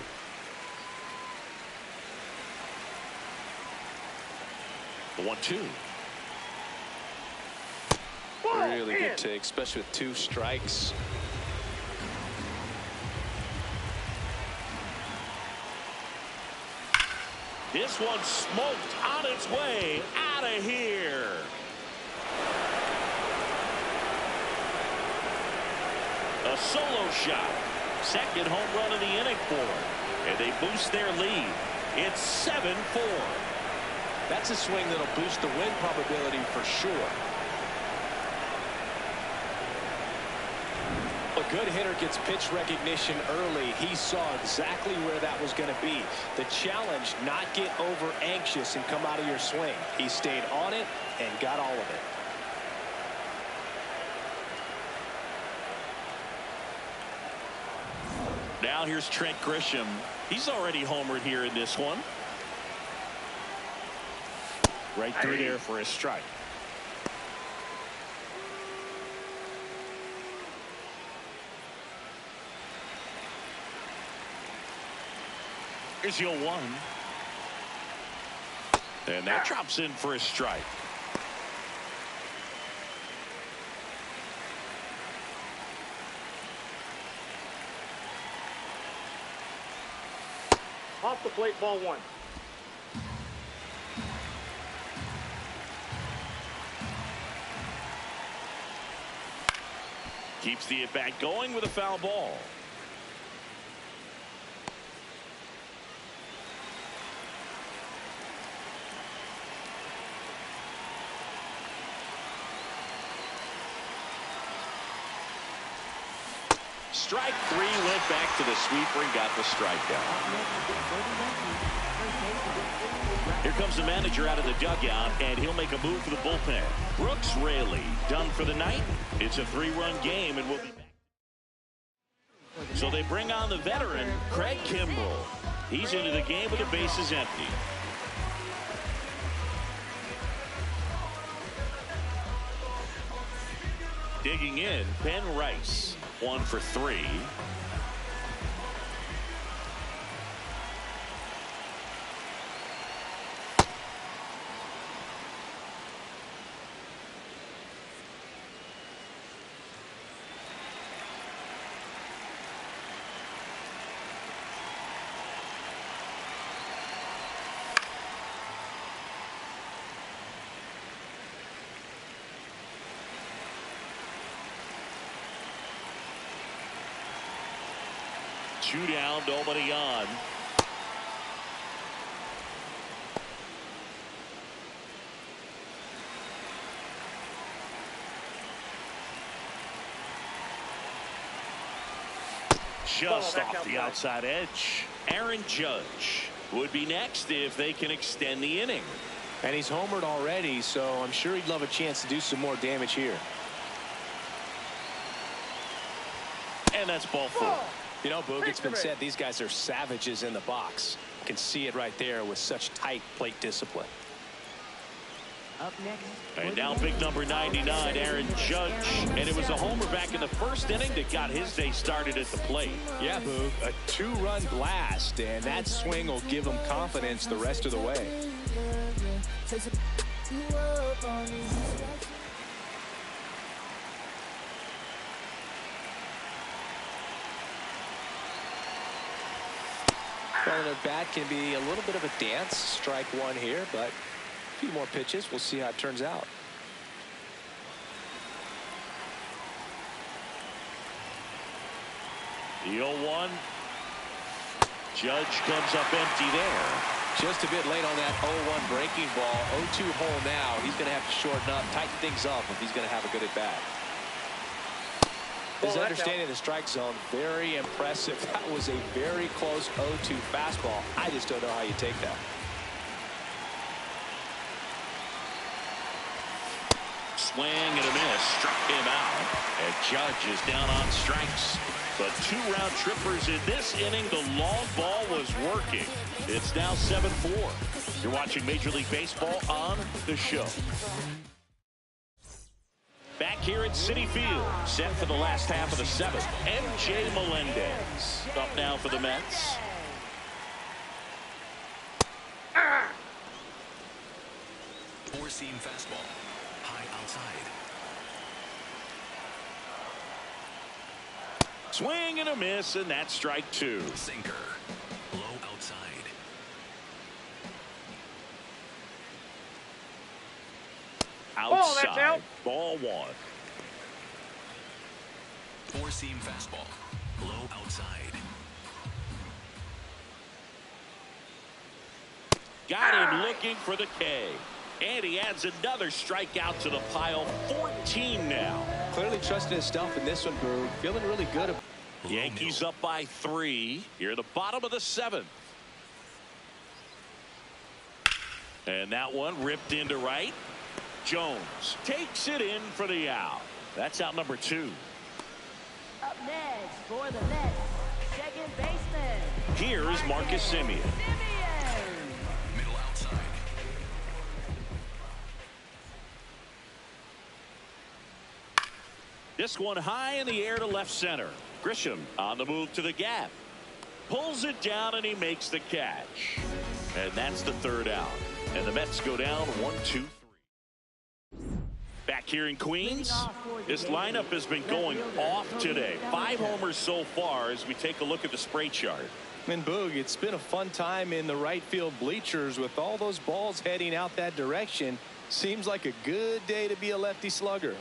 The 1-2. Really good take, especially with 2 strikes. This one smoked on its way out of here. A solo shot. Second home run of the inning for him. And they boost their lead. It's 7-4. That's a swing that'll boost the win probability for sure. A good hitter gets pitch recognition early. He saw exactly where that was going to be. The challenge, not get over anxious and come out of your swing. He stayed on it and got all of it. Now here's Trent Grisham. He's already homered here in this one. Right through there for a strike. Here's your 1. And that drops in for a strike. Off the plate, ball 1. Keeps the at-bat going with a foul ball. Strike 3, went back to the sweeper and got the strikeout. Here comes the manager out of the dugout, and he'll make a move for the bullpen. Brooks Raley done for the night. It's a 3-run game, and we'll be back. So they bring on the veteran, Craig Kimbrell. He's into the game with the bases empty. Digging in, Ben Rice. 1 for 3. Two down, nobody on. just off the outside edge. Aaron Judge would be next if they can extend the inning. And he's homered already, so I'm sure he'd love a chance to do some more damage here. And that's ball 4. You know, Boog, it's been said these guys are savages in the box. You can see it right there with such tight plate discipline. Up next. And now big number 99, Aaron Judge. And it was a homer back in the first inning that got his day started at the plate. Yeah, Boog, a 2-run blast, and that swing will give him confidence the rest of the way. Well, an at-bat can be a little bit of a dance. Strike one here, but a few more pitches. We'll see how it turns out. The 0-1. Judge comes up empty there. Just a bit late on that 0-1 breaking ball. 0-2 hole now. He's going to have to shorten up, tighten things up if he's going to have a good at-bat. His understanding of the strike zone, very impressive. That was a very close 0-2 fastball. I just don't know how you take that. Swing and a miss. Struck him out. And Judge is down on strikes. But 2 round trippers in this inning. The long ball was working. It's now 7-4. You're watching Major League Baseball on the show. Back here at Citi Field, set for the last half of the 7th. MJ Melendez up now for the Mets. Four-seam fastball. High outside. Swing and a miss, and that's strike 2. Sinker. Low outside. Outside. that's out. Ball 1. Four-seam fastball. Low outside. Got him looking for the K. And he adds another strikeout to the pile. 14 now. Clearly trusting his stuff in this one, Brew. Feeling really good. Yankees up by 3. Here at the bottom of the 7th. And that one ripped into right. Jones takes it in for the out. That's out number 2. Up next for the Mets, second baseman. Here's Marcus Semien. Middle outside. This one high in the air to left center. Grisham on the move to the gap. Pulls it down and he makes the catch. And that's the 3rd out. And the Mets go down 1-2-3. Back here in Queens, this lineup has been going off today. 5 homers so far as we take a look at the spray chart. And Boog, it's been a fun time in the right field bleachers with all those balls heading out that direction. Seems like a good day to be a lefty slugger.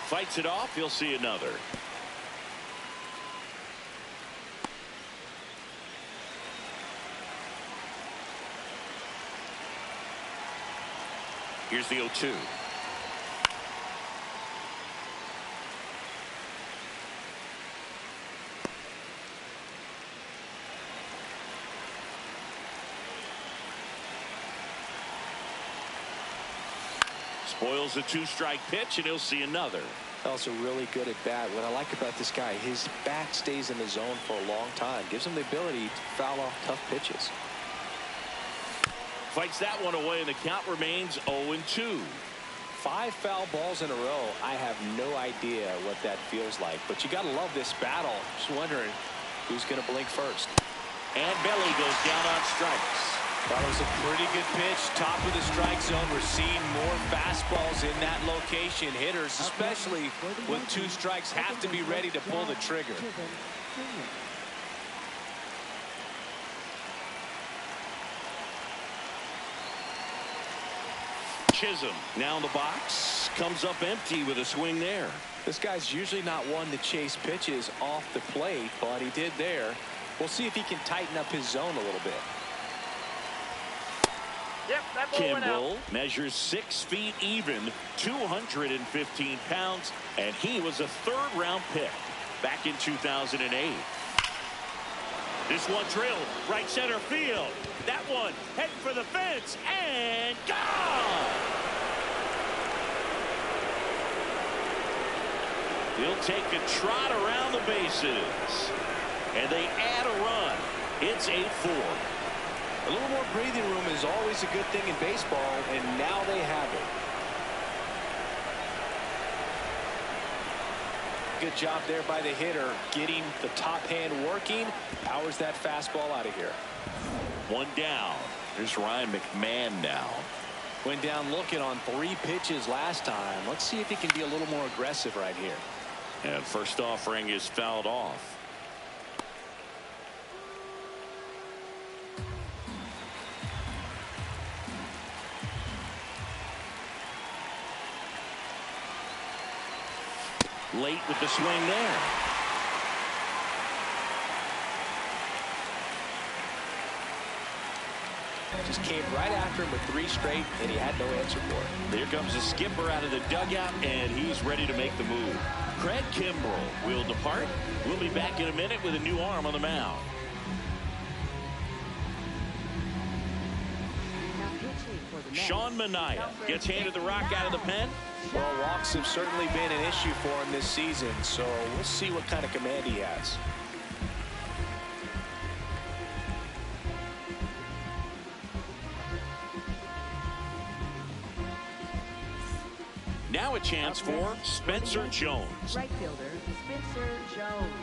Fights it off. He'll see another. Here's the 0-2. Spoils a 2-strike pitch, and he'll see another. Also really good at bat. What I like about this guy, his bat stays in the zone for a long time. Gives him the ability to foul off tough pitches. Fights that one away, and the count remains 0-2. 5 foul balls in a row. I have no idea what that feels like, but you got to love this battle. Just wondering who's going to blink first. And Belly goes down on strikes. That was a pretty good pitch. Top of the strike zone. We're seeing more fastballs in that location. Hitters, especially with 2 strikes, have to be ready to pull the trigger. Chisholm now in the box. Comes up empty with a swing there. This guy's usually not one to chase pitches off the plate, but he did there. We'll see if he can tighten up his zone a little bit. Yep, that ball went out. Kimbrel measures 6 feet even, 215 pounds, and he was a 3rd-round pick back in 2008. This one drilled right center field. That one heading for the fence and gone. He'll take a trot around the bases, and they add a run. It's 8-4. A little more breathing room is always a good thing in baseball, and now they have it. Good job there by the hitter, getting the top hand working. Powers that fastball out of here. 1 down. Here's Ryan McMahon now. Went down looking on 3 pitches last time. Let's see if he can be a little more aggressive right here. And first offering is fouled off. Late with the swing there. Just came right after him with 3 straight, and he had no answer for it. Here comes the skipper out of the dugout, and he's ready to make the move. Craig Kimbrel will depart. We'll be back in a minute with a new arm on the mound. Sean Manaea gets handed the rock out of the pen. Well, walks have certainly been an issue for him this season, so we'll see what kind of command he has. Now a chance for Spencer Jones. Right fielder, Spencer Jones.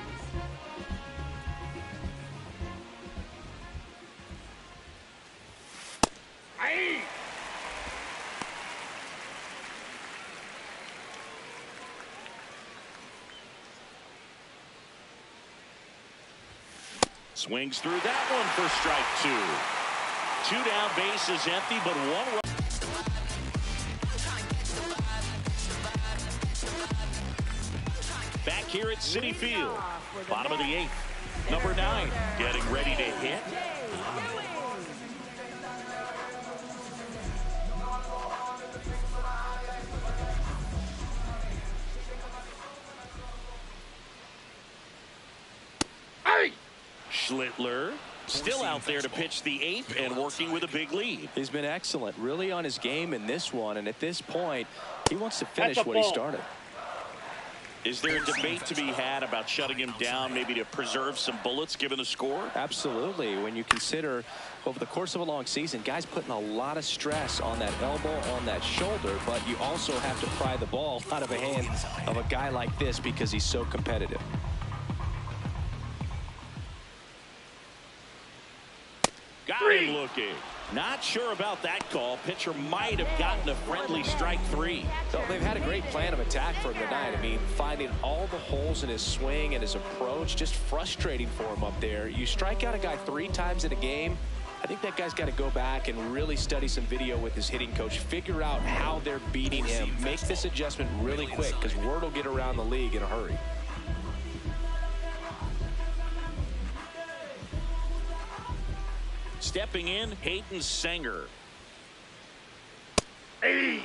Aye. Swings through that one for strike 2. 2 down, bases empty, but 1 run. Back here at Citi Field, bottom of the 8th. Number 9 getting ready to hit. Schlittler still out there to pitch the 8th and working with a big lead. He's been excellent, really on his game in this one, and at this point, he wants to finish what he started. Is there a debate to be had about shutting him down, maybe to preserve some bullets given the score? Absolutely. When you consider over the course of a long season, guys putting a lot of stress on that elbow, on that shoulder, but you also have to pry the ball out of the hand of a guy like this because he's so competitive. Got him looking. Not sure about that call. Pitcher might have gotten a friendly strike 3. So they've had a great plan of attack for him tonight. I mean, finding all the holes in his swing and his approach, just frustrating for him up there. You strike out a guy 3 times in a game, I think that guy's got to go back and really study some video with his hitting coach, figure out how they're beating him, make this adjustment really quick because word will get around the league in a hurry. Stepping in, Hayden Sanger. Hey.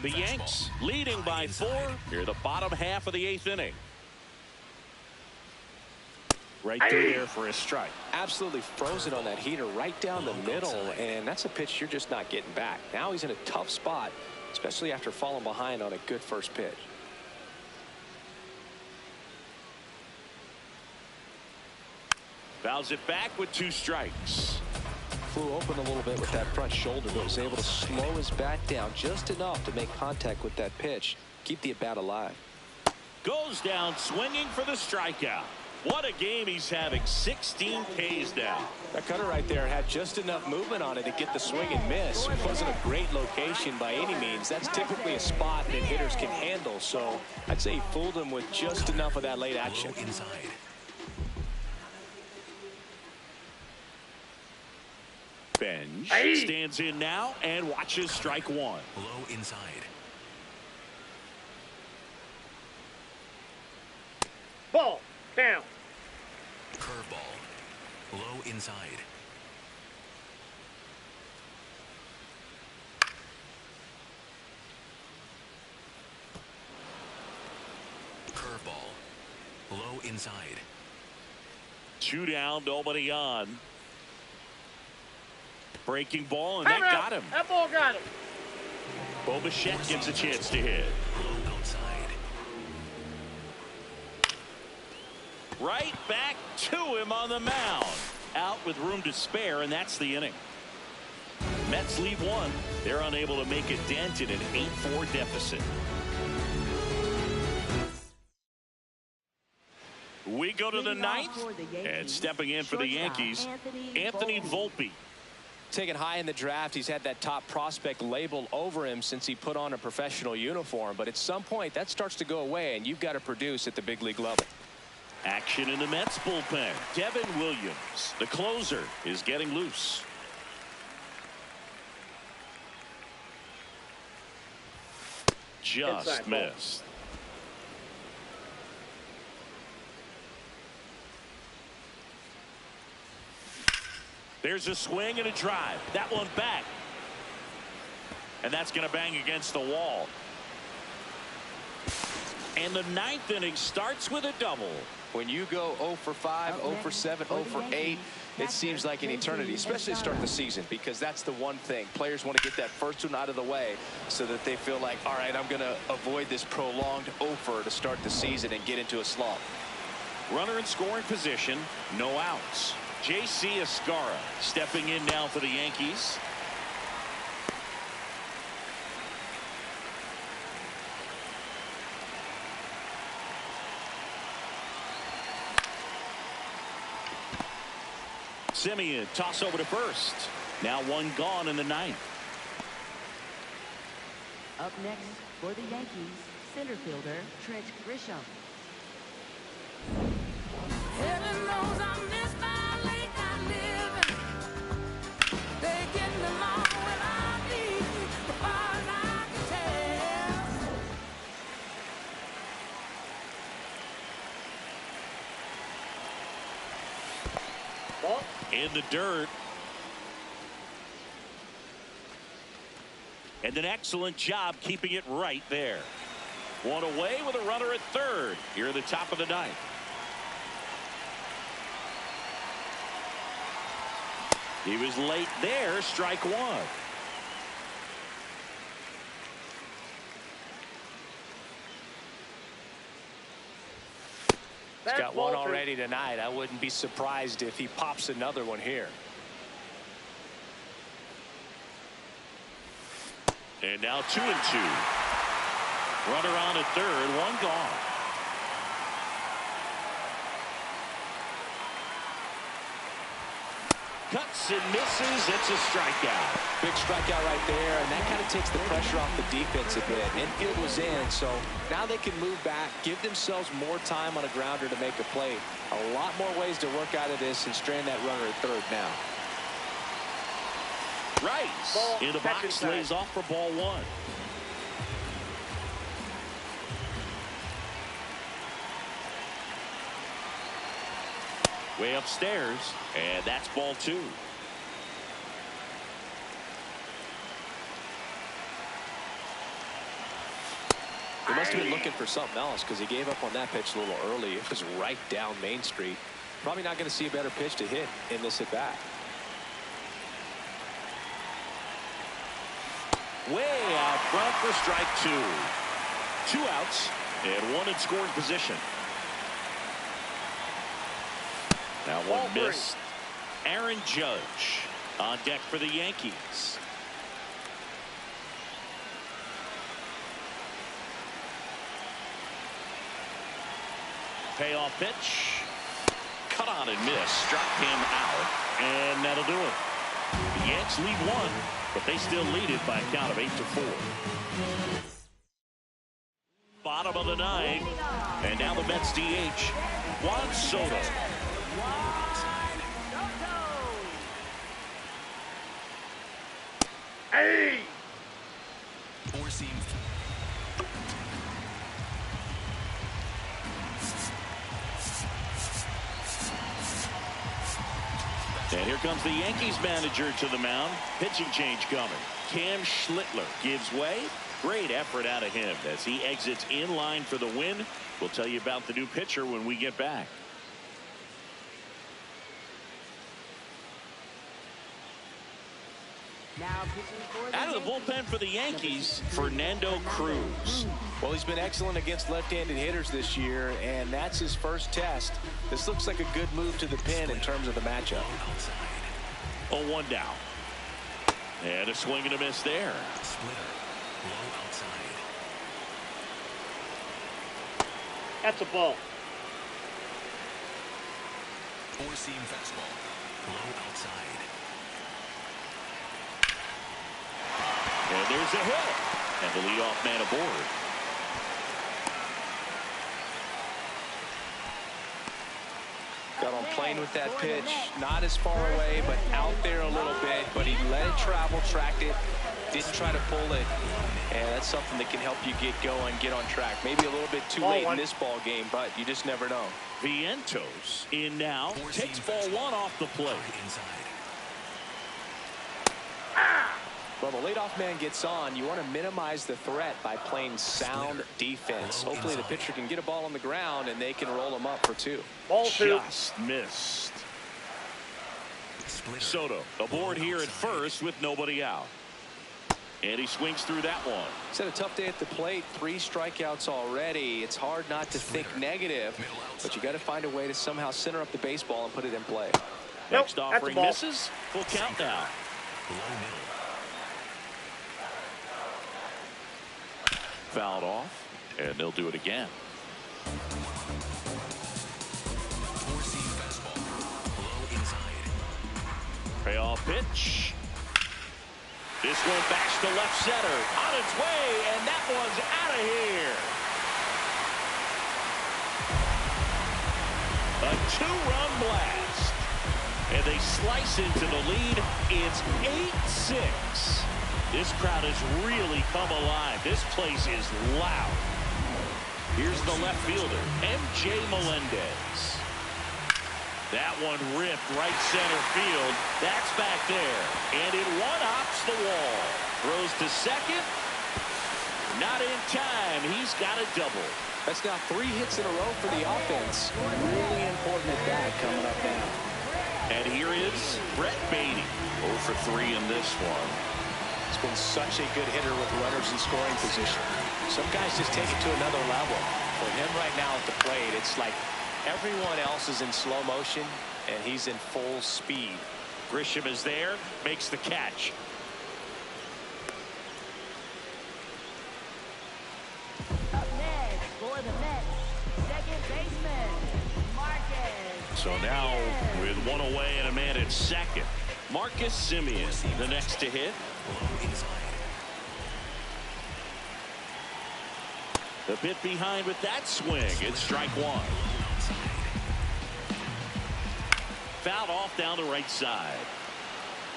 The Yanks leading by 4 near the bottom half of the 8th inning. Right through there for a strike. Absolutely frozen on that heater right down the middle, and that's a pitch you're just not getting back. Now he's in a tough spot, especially after falling behind on a good first pitch. Fouls it back with 2 strikes. Flew open a little bit with that front shoulder, but was able to slow his bat down just enough to make contact with that pitch. Keep the at-bat alive. Goes down swinging for the strikeout. What a game he's having. 16 Ks now. That cutter right there had just enough movement on it to get the swing and miss. It wasn't a great location by any means. That's typically a spot that hitters can handle. So I'd say he fooled him with just enough of that late action. Low inside. Bench stands in now and watches strike 1. Low inside. Ball. Down. Curveball. Low inside. Curveball. Low inside. 2 down, nobody on. Breaking ball, and that got him. That ball got him. Bo Bichette gets a chance to hit. Low outside. Right back to him on the mound. Out with room to spare, and that's the inning. Mets lead 1. They're unable to make a dent in an 8-4 deficit. We go to the 9th, and stepping in for the Yankees, Anthony Volpe. Taken high in the draft, he's had that top prospect label over him since he put on a professional uniform. But at some point, that starts to go away, and you've got to produce at the big league level. Action in the Mets bullpen. Devin Williams, the closer, is getting loose. Just Inside missed. There's a swing and a drive. That one back. And that's going to bang against the wall. And the 9th inning starts with a double. When you go 0 for 5, 0 for 7, 0 for 8, it seems like an eternity, especially to start the season, because that's the one thing. Players want to get that first one out of the way so that they feel like, all right, I'm going to avoid this prolonged 0-fer to start the season and get into a slump. Runner in scoring position, no outs. J.C. Escarra stepping in now for the Yankees. Simeon, toss over to first. Now 1 gone in the 9th. Up next for the Yankees, center fielder Trent Grisham. Heaven knows I miss my late night living. They get them all when I need, as far as I can tell. Ball. In the dirt. And an excellent job keeping it right there. 1 away with a runner at third here at the top of the 9th. He was late there. Strike 1. He's got one already tonight. I wouldn't be surprised if he pops another one here. And now 2-2. Runner on at third, 1 gone. Cuts and misses. It's a strikeout. Big strikeout right there, and that kind of takes the pressure off the defense a bit. Infield was in, so now they can move back, give themselves more time on a grounder to make a play. A lot more ways to work out of this and strand that runner at third now. Rice Ball, in the box, side. lays off for ball 1. Way upstairs, and that's ball 2. He must have been looking for something else because he gave up on that pitch a little early. It was right down Main Street. Probably not going to see a better pitch to hit in this at bat. Way out front for strike 2. 2 outs and 1 in scoring position. That one missed. Aaron Judge on deck for the Yankees. Payoff pitch. Cut on and miss. Struck him out. And that'll do it. The Yanks lead one, but they still lead it by a count of 8-4. Bottom of the ninth. And now the Mets DH, Juan Soto. Hey! Four-seam. And here comes the Yankees manager to the mound. Pitching change coming. Cam Schlittler gives way. Great effort out of him as he exits in line for the win. We'll tell you about the new pitcher when we get back. Now pitching for the Out of the Yankees. bullpen for the Yankees, Fernando Cruz. Well, he's been excellent against left-handed hitters this year, and that's his first test. This looks like a good move to the pin in terms of the matchup. 0-1 down. And a swing and a miss there. Splitter. Low outside. That's a ball. Four-seam fastball. Low outside. And there's a hit. And the leadoff man aboard. Got on plane with that pitch. Not as far away, but out there a little bit. But he let it travel, tracked it, didn't try to pull it. And that's something that can help you get going, get on track. Maybe a little bit too late in this ball game, but you just never know. Vientos in now. Takes ball one off the plate. Inside. Well, the leadoff man gets on. You want to minimize the threat by playing sound defense. Hopefully the pitcher can get a ball on the ground and they can roll him up for two. Ball two. Just missed. Splitter. Soto aboard here at first with nobody out. And he swings through that one. He's had a tough day at the plate. 3 strikeouts already. It's hard not to think negative, but you got to find a way to somehow center up the baseball and put it in play. Next that's a offering ball. misses. Full count now. Low middle. Fouled off, and they'll do it again. Four-seam fastball. Low inside. Payoff pitch. This one backs to left center. On its way, and that one's out of here. A 2-run blast. And they slice into the lead. It's 8-6. This crowd has really come alive. This place is loud. Here's the left fielder, MJ Melendez. That one ripped right center field. That's back there. And it one-hops the wall. Throws to second. Not in time. He's got a double. That's now 3 hits in a row for the offense. Really important at bat coming up now. And here is Brett Beatty. 0 for 3 in this one. He's been such a good hitter with runners in scoring position. Some guys just take it to another level. For him right now at the plate, it's like everyone else is in slow motion, and he's in full speed. Grisham is there, makes the catch. Up next for the Mets, second baseman, Marcus. So now with one away and a man at second, Marcus Semien, the next to hit. Low inside. The bit behind with that swing. It's strike one. Fouled off down the right side.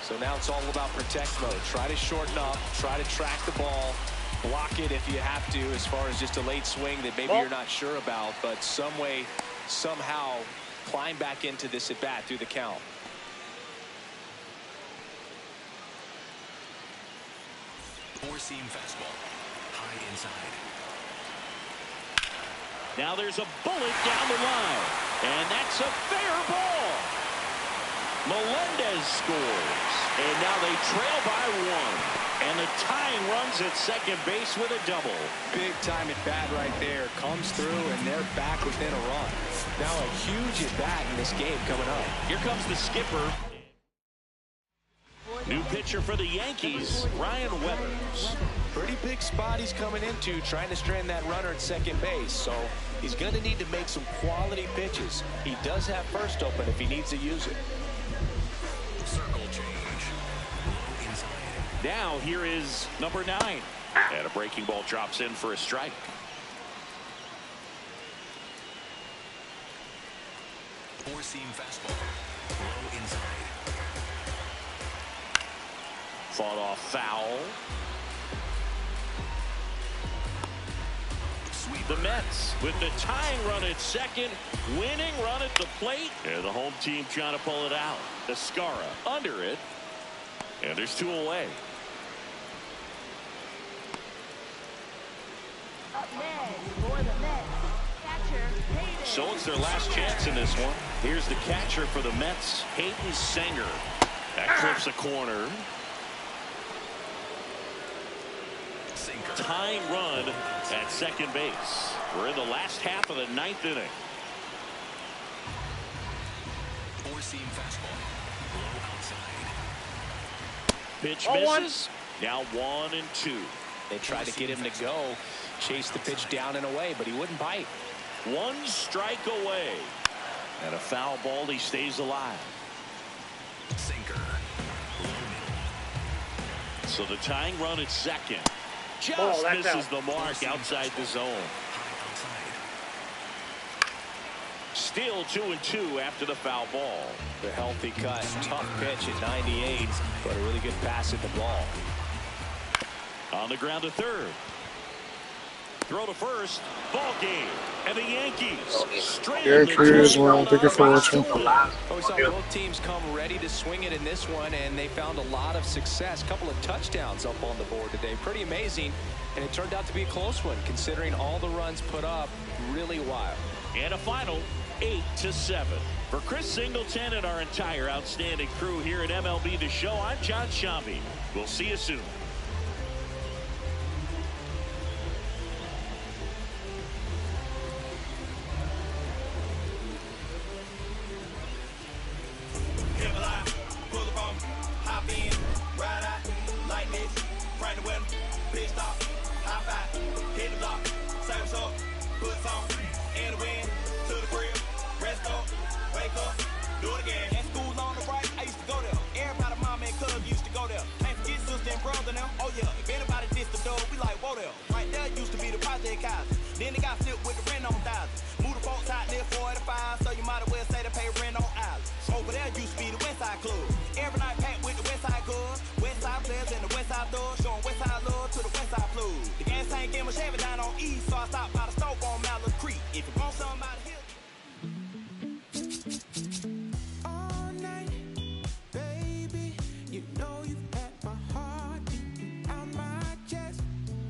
So now it's all about protect mode. Try to shorten up, try to track the ball, block it if you have to, as far as just a late swing that maybe you're not sure about, but some way, somehow climb back into this at bat through the count. Four-seam fastball. High inside. Now there's a bullet down the line. And that's a fair ball. Melendez scores. And now they trail by 1. And the tying runs at second base with a double. Big time at bat right there. Comes through, and they're back within a run. Now a huge at bat in this game coming up. Here comes the skipper. New pitcher for the Yankees, Ryan Weathers. Pretty big spot he's coming into, trying to strand that runner at second base. So he's going to need to make some quality pitches. He does have first open if he needs to use it. Circle change. Low inside. Now here is number 9. And a breaking ball drops in for a strike. Four-seam fastball. Low inside. Fought off foul. The Mets with the tying run at second, winning run at the plate, and the home team trying to pull it out. Escara under it, and there's 2 away. Up next for the Mets, catcher Hayden. So it's their last chance in this one. Here's the catcher for the Mets, Hayden Singer. That clips a corner. Tying run at second base. We're in the last half of the 9th inning. Four-seam fastball. Low outside. Pitch misses. Now 1-2. They tried to get him to go, chase the pitch down and away, but he wouldn't bite. 1 strike away. And a foul ball, he stays alive. Sinker. Low middle. So the tying run at second. Just that's misses out. the mark outside the zone. High outside. Still 2-2 after the foul ball. The healthy cut, tough pitch at 98, but a really good pass at the ball. On the ground to third. Throw to first. Ball game. And the Yankees straight Yankees, well, thank you for watching. We saw both teams come ready to swing it in this one, and they found a lot of success. A couple of touchdowns up on the board today. Pretty amazing, and it turned out to be a close one, considering all the runs put up. Really wild. And a final 8-7. For Chris Singleton and our entire outstanding crew here at MLB The Show, I'm John Shambi. We'll see you soon. Oh yeah, if anybody dissed the door, we like, whoa there. Right there used to be the project house. Then they got flipped with the rent on thousands. Moved the folks out there 45, so you might as well say they pay rent on islands. Over there used to be the West Side Club. Every night packed with the West Side girls. West Side players and the West Side doors, showing West Side love to the West Side blues. The gas tank in my Chevy down on East, so I stopped by the